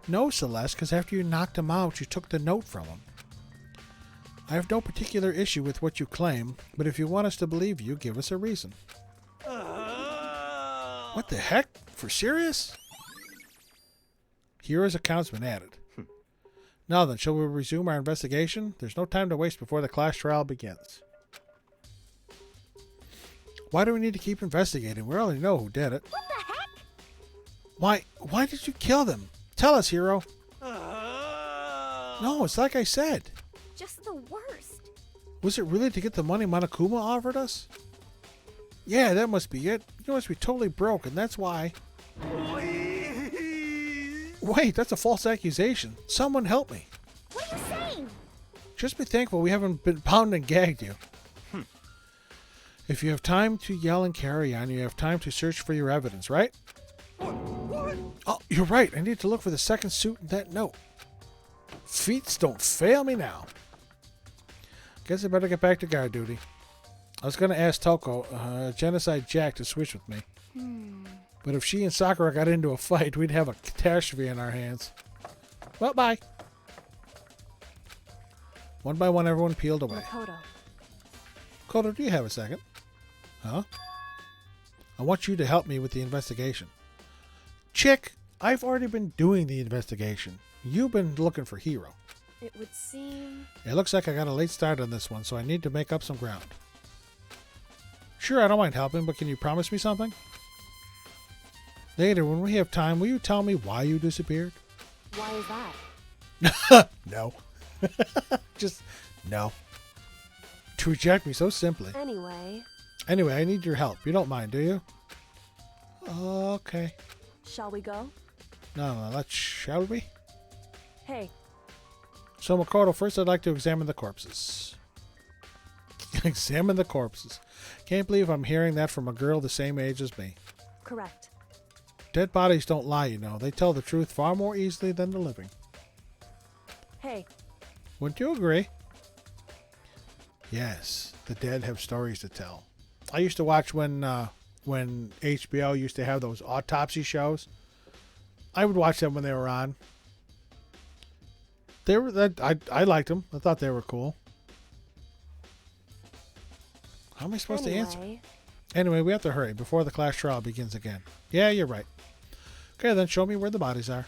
No, Celeste, because after you knocked him out, you took the note from him. I have no particular issue with what you claim, but if you want us to believe you, give us a reason. What the heck? For serious? Hero's account's been added. Now then, shall we resume our investigation? There's no time to waste before the class trial begins. Why do we need to keep investigating? We already know who did it. What the heck? Why did you kill them? Tell us, Hero. No, it's like I said. Just the worst. Was it really to get the money Monokuma offered us? Yeah, that must be it. You must be totally broke, and that's why. Please. Wait, that's a false accusation. Someone help me. What are you saying? Just be thankful we haven't been bound and gagged you. If you have time to yell and carry on, you have time to search for your evidence, right? What? Oh, you're right. I need to look for the second suit in that note. Feats don't fail me now. Guess I better get back to guard duty. I was going to ask Toko, Genocide Jack, to switch with me. But if she and Sakura got into a fight, we'd have a catastrophe in our hands. Well, bye. One by one, everyone peeled away. Makoto. Koto, do you have a second? Huh? I want you to help me with the investigation. Chick, I've already been doing the investigation. You've been looking for Hero. It would seem... It looks like I got a late start on this one, so I need to make up some ground. Sure, I don't mind helping, but can you promise me something? Later, when we have time, will you tell me why you disappeared? Why is that? No. Just no. To reject me so simply. Anyway, I need your help. You don't mind, do you? Okay. Shall we go? No, shall we? Hey. So, Makoto, first I'd like to examine the corpses. Examine the corpses. Can't believe I'm hearing that from a girl the same age as me. Correct. Dead bodies don't lie, you know. They tell the truth far more easily than the living. Hey. Wouldn't you agree? Yes, the dead have stories to tell. I used to watch when HBO used to have those autopsy shows. I would watch them when they were on. I liked them. I thought they were cool. How am I supposed to answer? Anyway, we have to hurry before the class trial begins again. Yeah, you're right. Okay, then show me where the bodies are.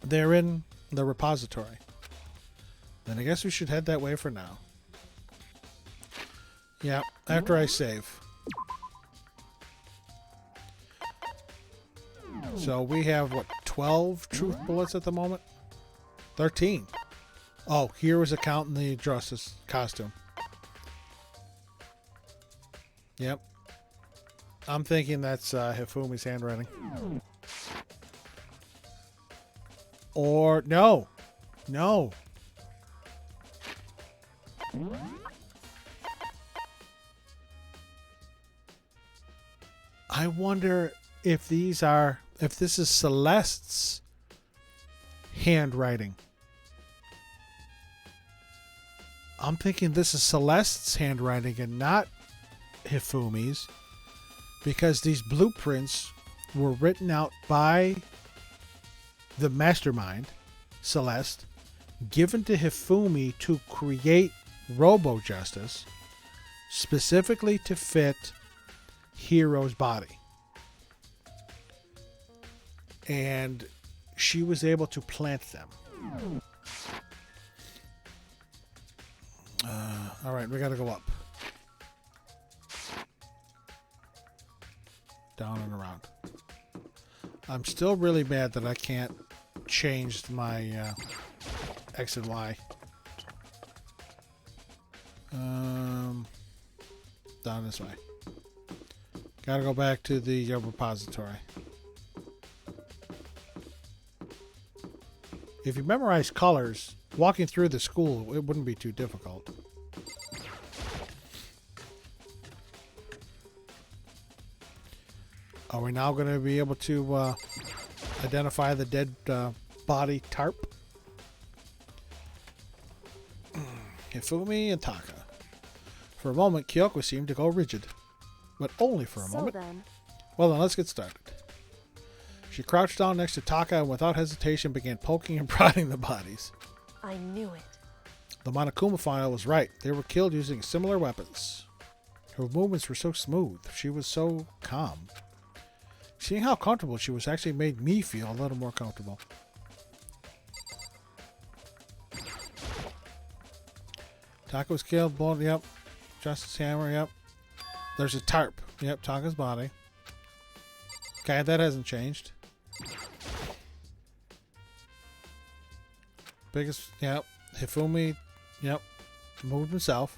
They're in the repository. Then I guess we should head that way for now. Yeah, after I save. So we have, what, 12 truth bullets at the moment? 13. Oh, here was a count in the Justice costume. Yep. I'm thinking that's Hifumi's handwriting. Or no. No. I wonder if this is Celeste's handwriting. I'm thinking this is Celeste's handwriting and not Hifumi's, because these blueprints were written out by the mastermind, Celeste, given to Hifumi to create Robo Justice, specifically to fit Hiro's body. And she was able to plant them. All right, we got to go up. Down and around. I'm still really mad that I can't change my X and Y. Down this way. Gotta go back to the repository. If you memorize colors, walking through the school, it wouldn't be too difficult. Are we now going to be able to identify the dead body tarp? Hifumi and Taka. For a moment, Kyoko seemed to go rigid. But only for a moment. Then. Well, then let's get started. She crouched down next to Taka and without hesitation began poking and prodding the bodies. I knew it. The Monokuma file was right. They were killed using similar weapons. Her movements were so smooth. She was so calm. Seeing how comfortable she was actually made me feel a little more comfortable. Taka was killed, blown, yep. Justice Hammer, yep. There's a tarp, yep, Taka's body. Okay, that hasn't changed. Biggest, yep. Hifumi, yep. Moved himself.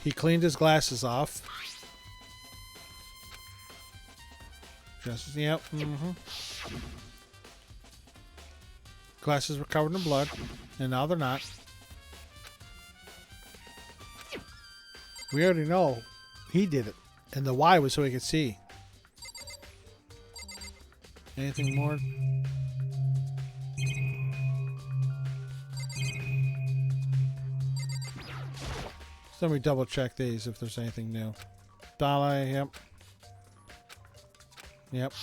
He cleaned his glasses off. Just, yep. Glasses were covered in blood, and now they're not. We already know he did it, and the Y was so he could see. Anything more? So let me double check these if there's anything new. Dale, yep. Yep.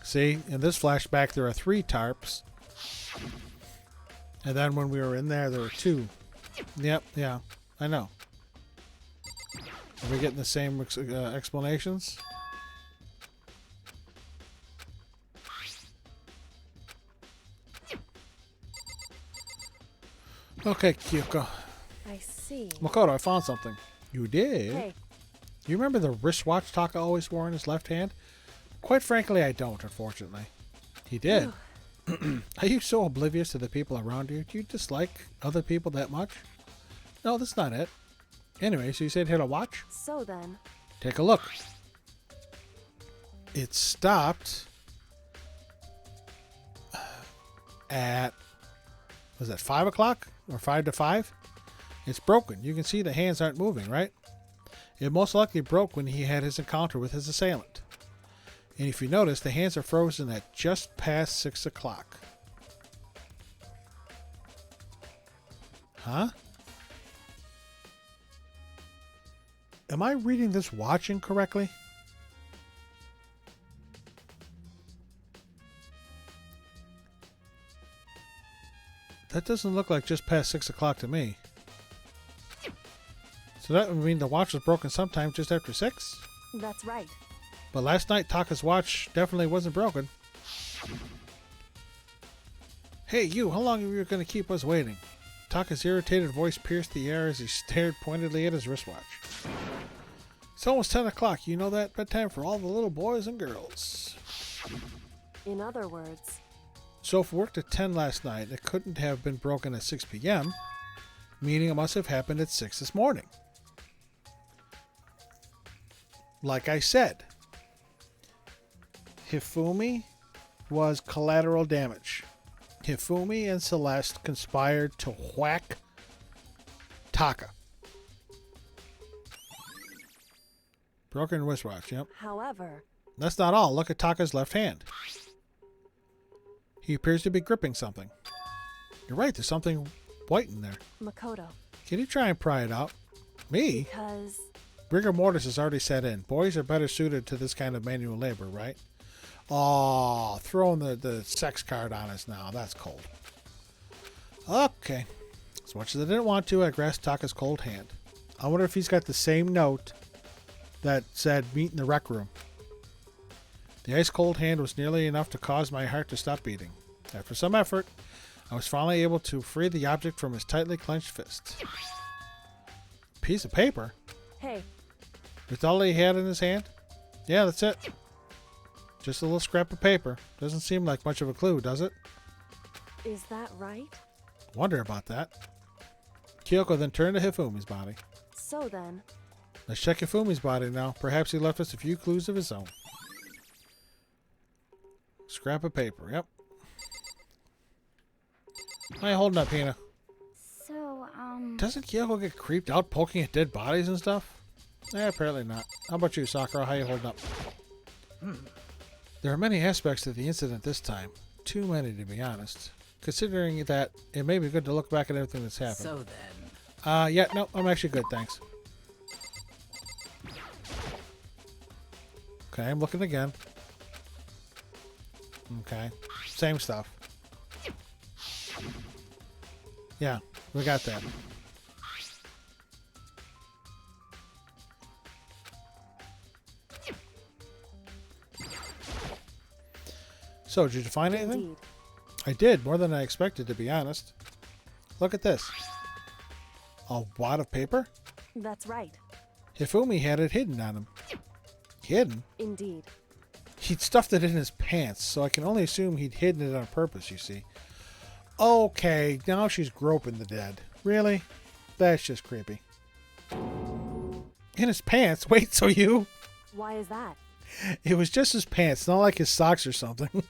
See, in this flashback, there are 3 tarps. And then when we were in there were 2. Yep, yeah, I know. Are we getting the same explanations? Okay, Kyoko. I see. Makoto, I found something. You did? Hey. You remember the wristwatch Taka always wore in his left hand? Quite frankly, I don't, unfortunately. He did. Are you so oblivious to the people around you? Do you dislike other people that much? No, that's not it. Anyway, so you said hit a watch? So then. Take a look. It stopped at, was that 5 o'clock? Or 5 to 5? It's broken. You can see the hands aren't moving, right? It most likely broke when he had his encounter with his assailant. And if you notice, the hands are frozen at just past 6 o'clock. Huh? Am I reading this watch incorrectly? That doesn't look like just past 6 o'clock to me. So that would mean the watch was broken sometime just after 6? That's right. But last night, Taka's watch definitely wasn't broken. Hey, you, how long are you going to keep us waiting? Taka's irritated voice pierced the air as he stared pointedly at his wristwatch. It's almost 10 o'clock. You know that? Bedtime for all the little boys and girls. In other words. So if it worked at 10 last night, it couldn't have been broken at 6 p.m., meaning it must have happened at 6 this morning. Like I said, Hifumi was collateral damage. Hifumi and Celeste conspired to whack Taka. Broken wristwatch, yep. However, That's not all. Look at Taka's left hand. He appears to be gripping something. You're right, there's something white in there. Makoto, Can you try and pry it out? Me? because Rigor mortis has already set in. Boys are better suited to this kind of manual labor, right? Oh, throwing the sex card on us now. That's cold. Okay. As much as I didn't want to, I grasped Taka's cold hand. I wonder if he's got the same note that said meet in the rec room. The ice-cold hand was nearly enough to cause my heart to stop beating. After some effort, I was finally able to free the object from his tightly clenched fist. Piece of paper? hey, That's all he had in his hand? Yeah, that's it. Just a little scrap of paper. Doesn't seem like much of a clue, does it? is that right? Wonder about that. Kyoko then turned to Hifumi's body. So then, Let's check Hifumi's body now. Perhaps he left us a few clues of his own. Scrap of paper, yep. Why are you holding up, Hina? So, Doesn't Kyoko get creeped out poking at dead bodies and stuff? Apparently not. How about you, Sakura? How you holding up? There are many aspects to the incident this time. Too many, to be honest. Considering that it may be good to look back at everything that's happened. So then, Yeah, no, I'm actually good, thanks. Okay, I'm looking again. Okay, same stuff. Yeah, we got that. So, did you find anything? indeed. I did, more than I expected, to be honest. Look at this. A wad of paper? That's right. Hifumi had it hidden on him. Hidden? Indeed. He'd stuffed it in his pants, so I can only assume he'd hidden it on purpose, you see. Okay, now she's groping the dead. Really? That's just creepy. In his pants? Wait, so you... Why is that? It was just his pants, not like his socks or something.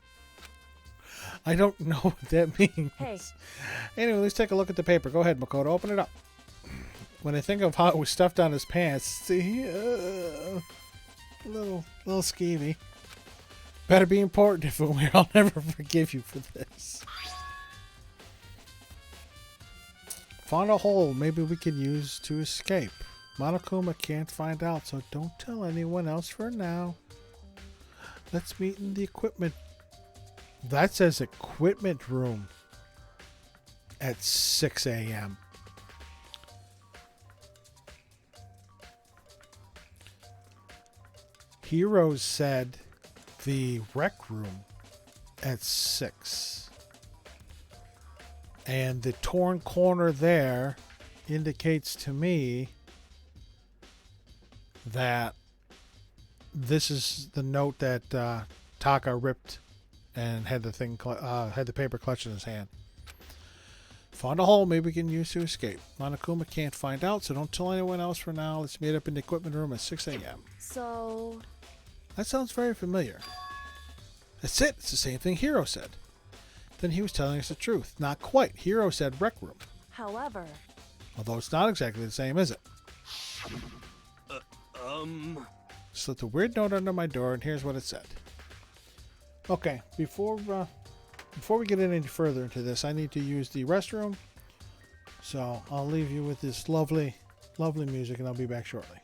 I don't know what that means. Hey, Anyway, let's take a look at the paper. Go ahead, Makoto. Open it up. When I think of how it was stuffed on his pants, see, a little skeevy. Better be important, if it were. I'll never forgive you for this. Found a hole maybe we can use to escape. Monokuma can't find out, so don't tell anyone else for now. Let's meet in the equipment. That says equipment room at 6 a.m. Heroes said the rec room at 6. And the torn corner there indicates to me that this is the note that Taka ripped and had the thing had the paper clutched in his hand. Found a hole maybe we can use to escape. Monokuma can't find out, so don't tell anyone else for now. Let's meet up in the equipment room at 6 a.m. so That sounds very familiar. That's it. It's the same thing Hero said. Then he was telling us the truth. Not quite. Hero said rec room. however, Although it's not exactly the same, is it? Slipped a weird note under my door, and here's what it said. Okay, before we get any further into this, I need to use the restroom. So I'll leave you with this lovely, lovely music, and I'll be back shortly.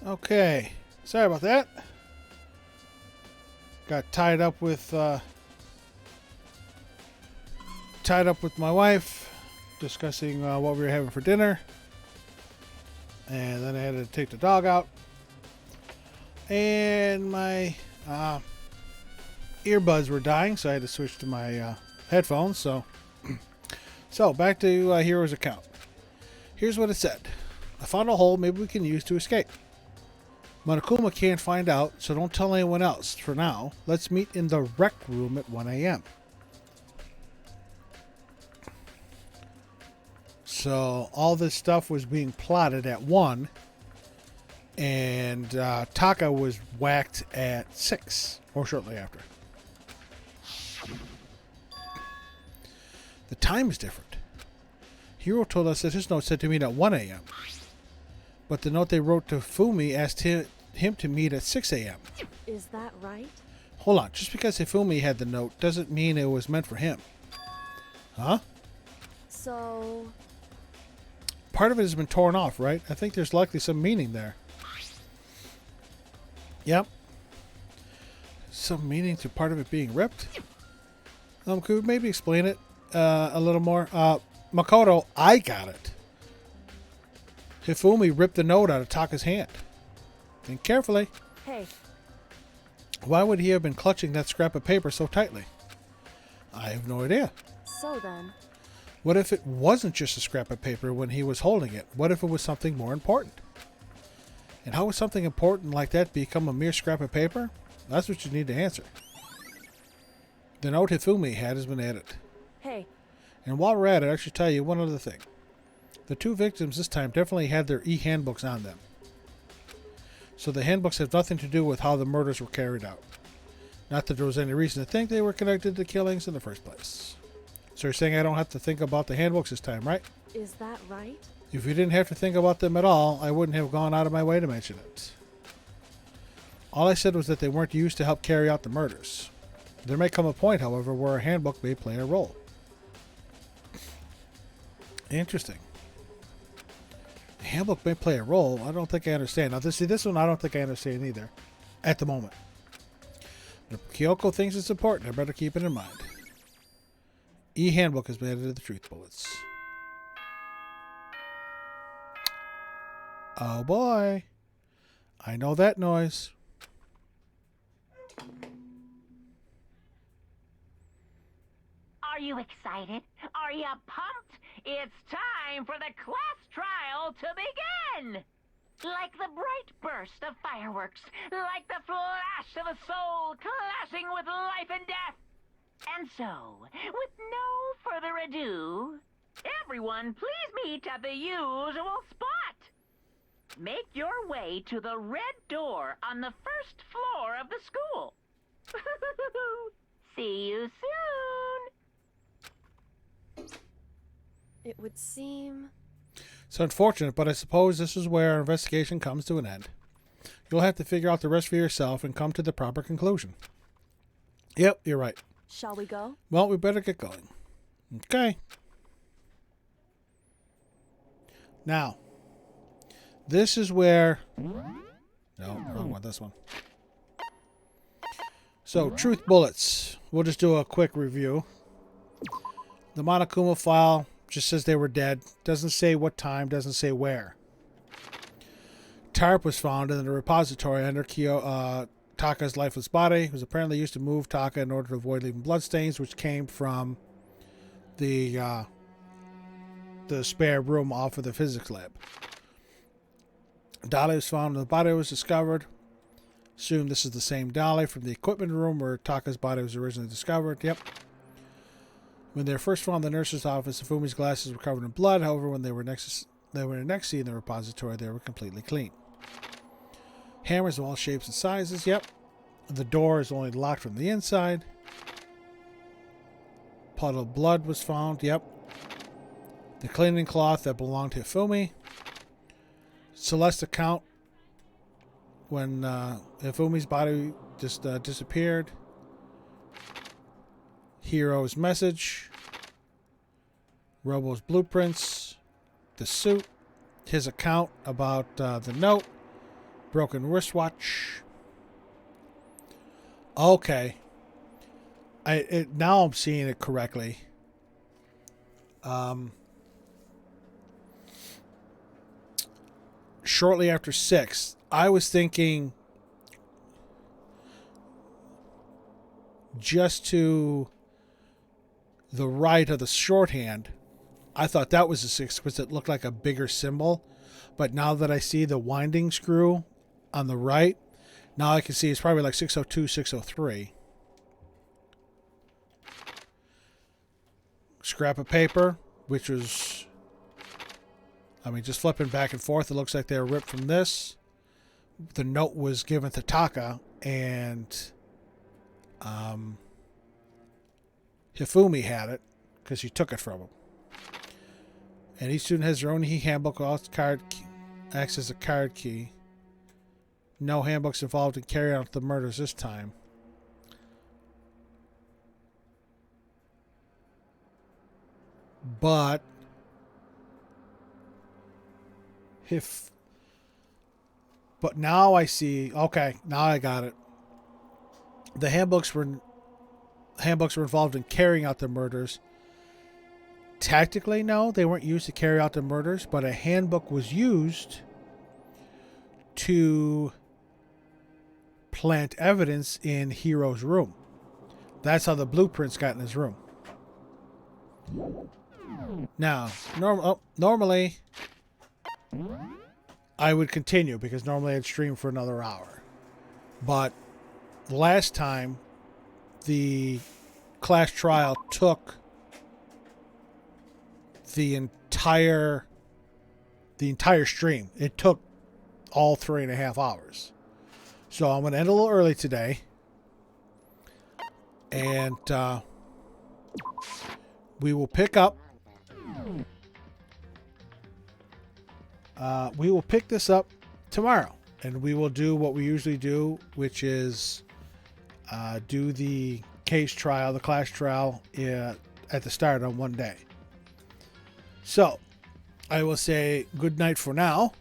Okay. Sorry about that. Got tied up with my wife, discussing what we were having for dinner, and then I had to take the dog out, and my earbuds were dying, so I had to switch to my headphones. So back to Hero's account. Here's what it said: I found a hole maybe we can use to escape. Monokuma can't find out, so don't tell anyone else. For now, let's meet in the rec room at 1 a.m. So all this stuff was being plotted at 1, and Taka was whacked at 6, or shortly after. The time is different. Hiro told us that his note said to meet at 1 a.m., but the note they wrote to Fumi asked him to meet at 6 a.m. Is that right? Hold on, just because Hifumi had the note doesn't mean it was meant for him. Huh? So... part of it has been torn off, right? I think there's likely some meaning there. Yep. Some meaning to part of it being ripped? Could we maybe explain it a little more? Makoto, I got it. Hifumi ripped the note out of Taka's hand. Think carefully. Hey. Why would he have been clutching that scrap of paper so tightly? I have no idea. So then... what if it wasn't just a scrap of paper when he was holding it? What if it was something more important? And how would something important like that become a mere scrap of paper? That's what you need to answer. The note Hifumi had has been added. Hey. And while we're at it, I should tell you one other thing. The two victims this time definitely had their e-handbooks on them. So the handbooks have nothing to do with how the murders were carried out. Not that there was any reason to think they were connected to the killings in the first place. So you're saying I don't have to think about the handbooks this time, right? Is that right? If you didn't have to think about them at all, I wouldn't have gone out of my way to mention it. All I said was that they weren't used to help carry out the murders. There may come a point, however, where a handbook may play a role. Interesting. A handbook may play a role. I don't think I understand. Now, this one I don't think I understand either. At the moment. If Kyoko thinks it's important, I better keep it in mind. E-handbook has been added to the truth bullets. Oh boy. I know that noise. Are you excited? Are you pumped? It's time for the class trial to begin! Like the bright burst of fireworks, like the flash of a soul clashing with life and death. And so, with no further ado, everyone please meet at the usual spot. Make your way to the red door on the first floor of the school. See you soon. It would seem... It's unfortunate, but I suppose this is where our investigation comes to an end. You'll have to figure out the rest for yourself and come to the proper conclusion. Yep, you're right. Shall we go? Well, we better get going. Okay. Now, this is where... no, wrong one, this one. So, truth bullets. We'll just do a quick review. The Monokuma file just says they were dead. Doesn't say what time, doesn't say where. Tarp was found in the repository under Taka's lifeless body. It was apparently used to move Taka in order to avoid leaving bloodstains, which came from the spare room off of the physics lab. Dolly was found when the body was discovered. Assume this is the same Dolly from the equipment room where Taka's body was originally discovered. Yep. When they were first found in the nurse's office, Fumi's glasses were covered in blood. However, when they were next seen in the repository, they were completely clean. Hammers of all shapes and sizes. Yep. The door is only locked from the inside. Puddle of blood was found. Yep. The cleaning cloth that belonged to Fumi. Celeste account when Fumi's body just disappeared. Hero's message. Robo's blueprints. The suit. His account about the note. Broken wristwatch. Okay. Now I'm seeing it correctly. Shortly after 6, I was thinking just to the right of the shorthand. I thought that was a 6 because it looked like a bigger symbol. But now that I see the winding screw on the right, now I can see it's probably like 602, 603. Scrap of paper, which was, I mean, just flipping back and forth, it looks like they were ripped from this. The note was given to Taka, and Hifumi had it because she took it from him. And each student has their own handbook. All card acts as a card key. No handbooks involved in carrying out the murders this time. But now I see. Okay, now I got it. The handbooks were involved in carrying out the murders. Tactically, no, they weren't used to carry out the murders, but a handbook was used to plant evidence in Hiro's room. That's how the blueprints got in his room. Now, normally I would continue because normally I'd stream for another hour. But last time, the class trial took the entire stream. It took all 3.5 hours. So I'm going to end a little early today. And we will pick up. We will pick this up tomorrow. And we will do what we usually do, which is do the case trial, the class trial at the start on one day. So, I will say good night for now.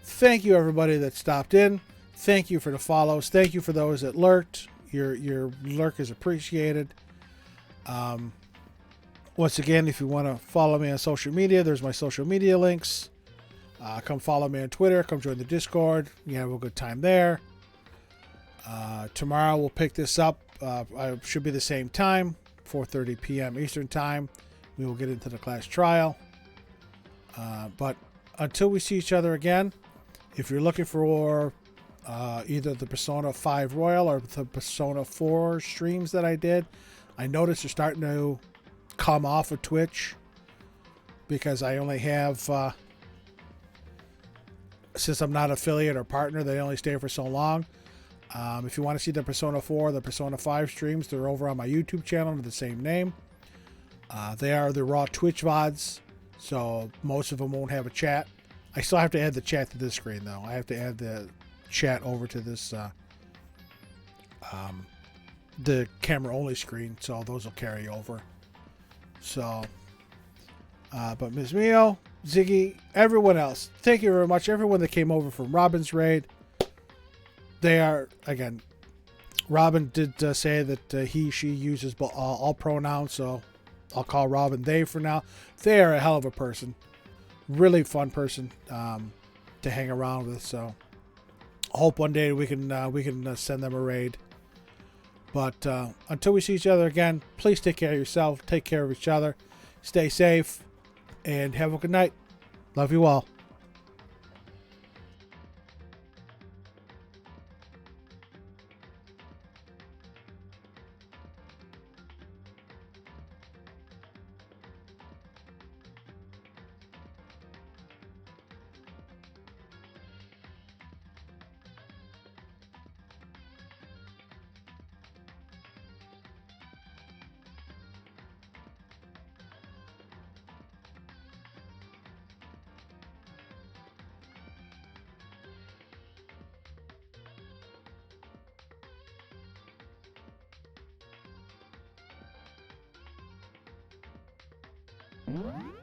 Thank you, everybody that stopped in. Thank you for the follows. Thank you for those that lurked. Your lurk is appreciated. Once again, if you want to follow me on social media, there's my social media links. Come follow me on Twitter. Come join the Discord. You have a good time there. Tomorrow we'll pick this up. I should be the same time, 4:30 p.m. Eastern time. We will get into the class trial. But until we see each other again, if you're looking for either the Persona 5 Royal or the Persona 4 streams that I did, I noticed they're starting to come off of Twitch because I only have, since I'm not affiliate or partner, they only stay for so long. If you want to see the Persona 4, the Persona 5 streams, they're over on my YouTube channel under the same name. They are the raw Twitch VODs, so most of them won't have a chat. I still have to add the chat to this screen, though. I have to add the chat over to this, the camera-only screen, so those will carry over. So, but Ms. Mio, Ziggy, everyone else, thank you very much. Everyone that came over from Robin's raid. They are, again, Robin did say that she uses all pronouns, so I'll call Robin they for now. They are a hell of a person. Really fun person to hang around with, so I hope one day we can send them a raid. But until we see each other again, please take care of yourself, take care of each other, stay safe, and have a good night. Love you all. What?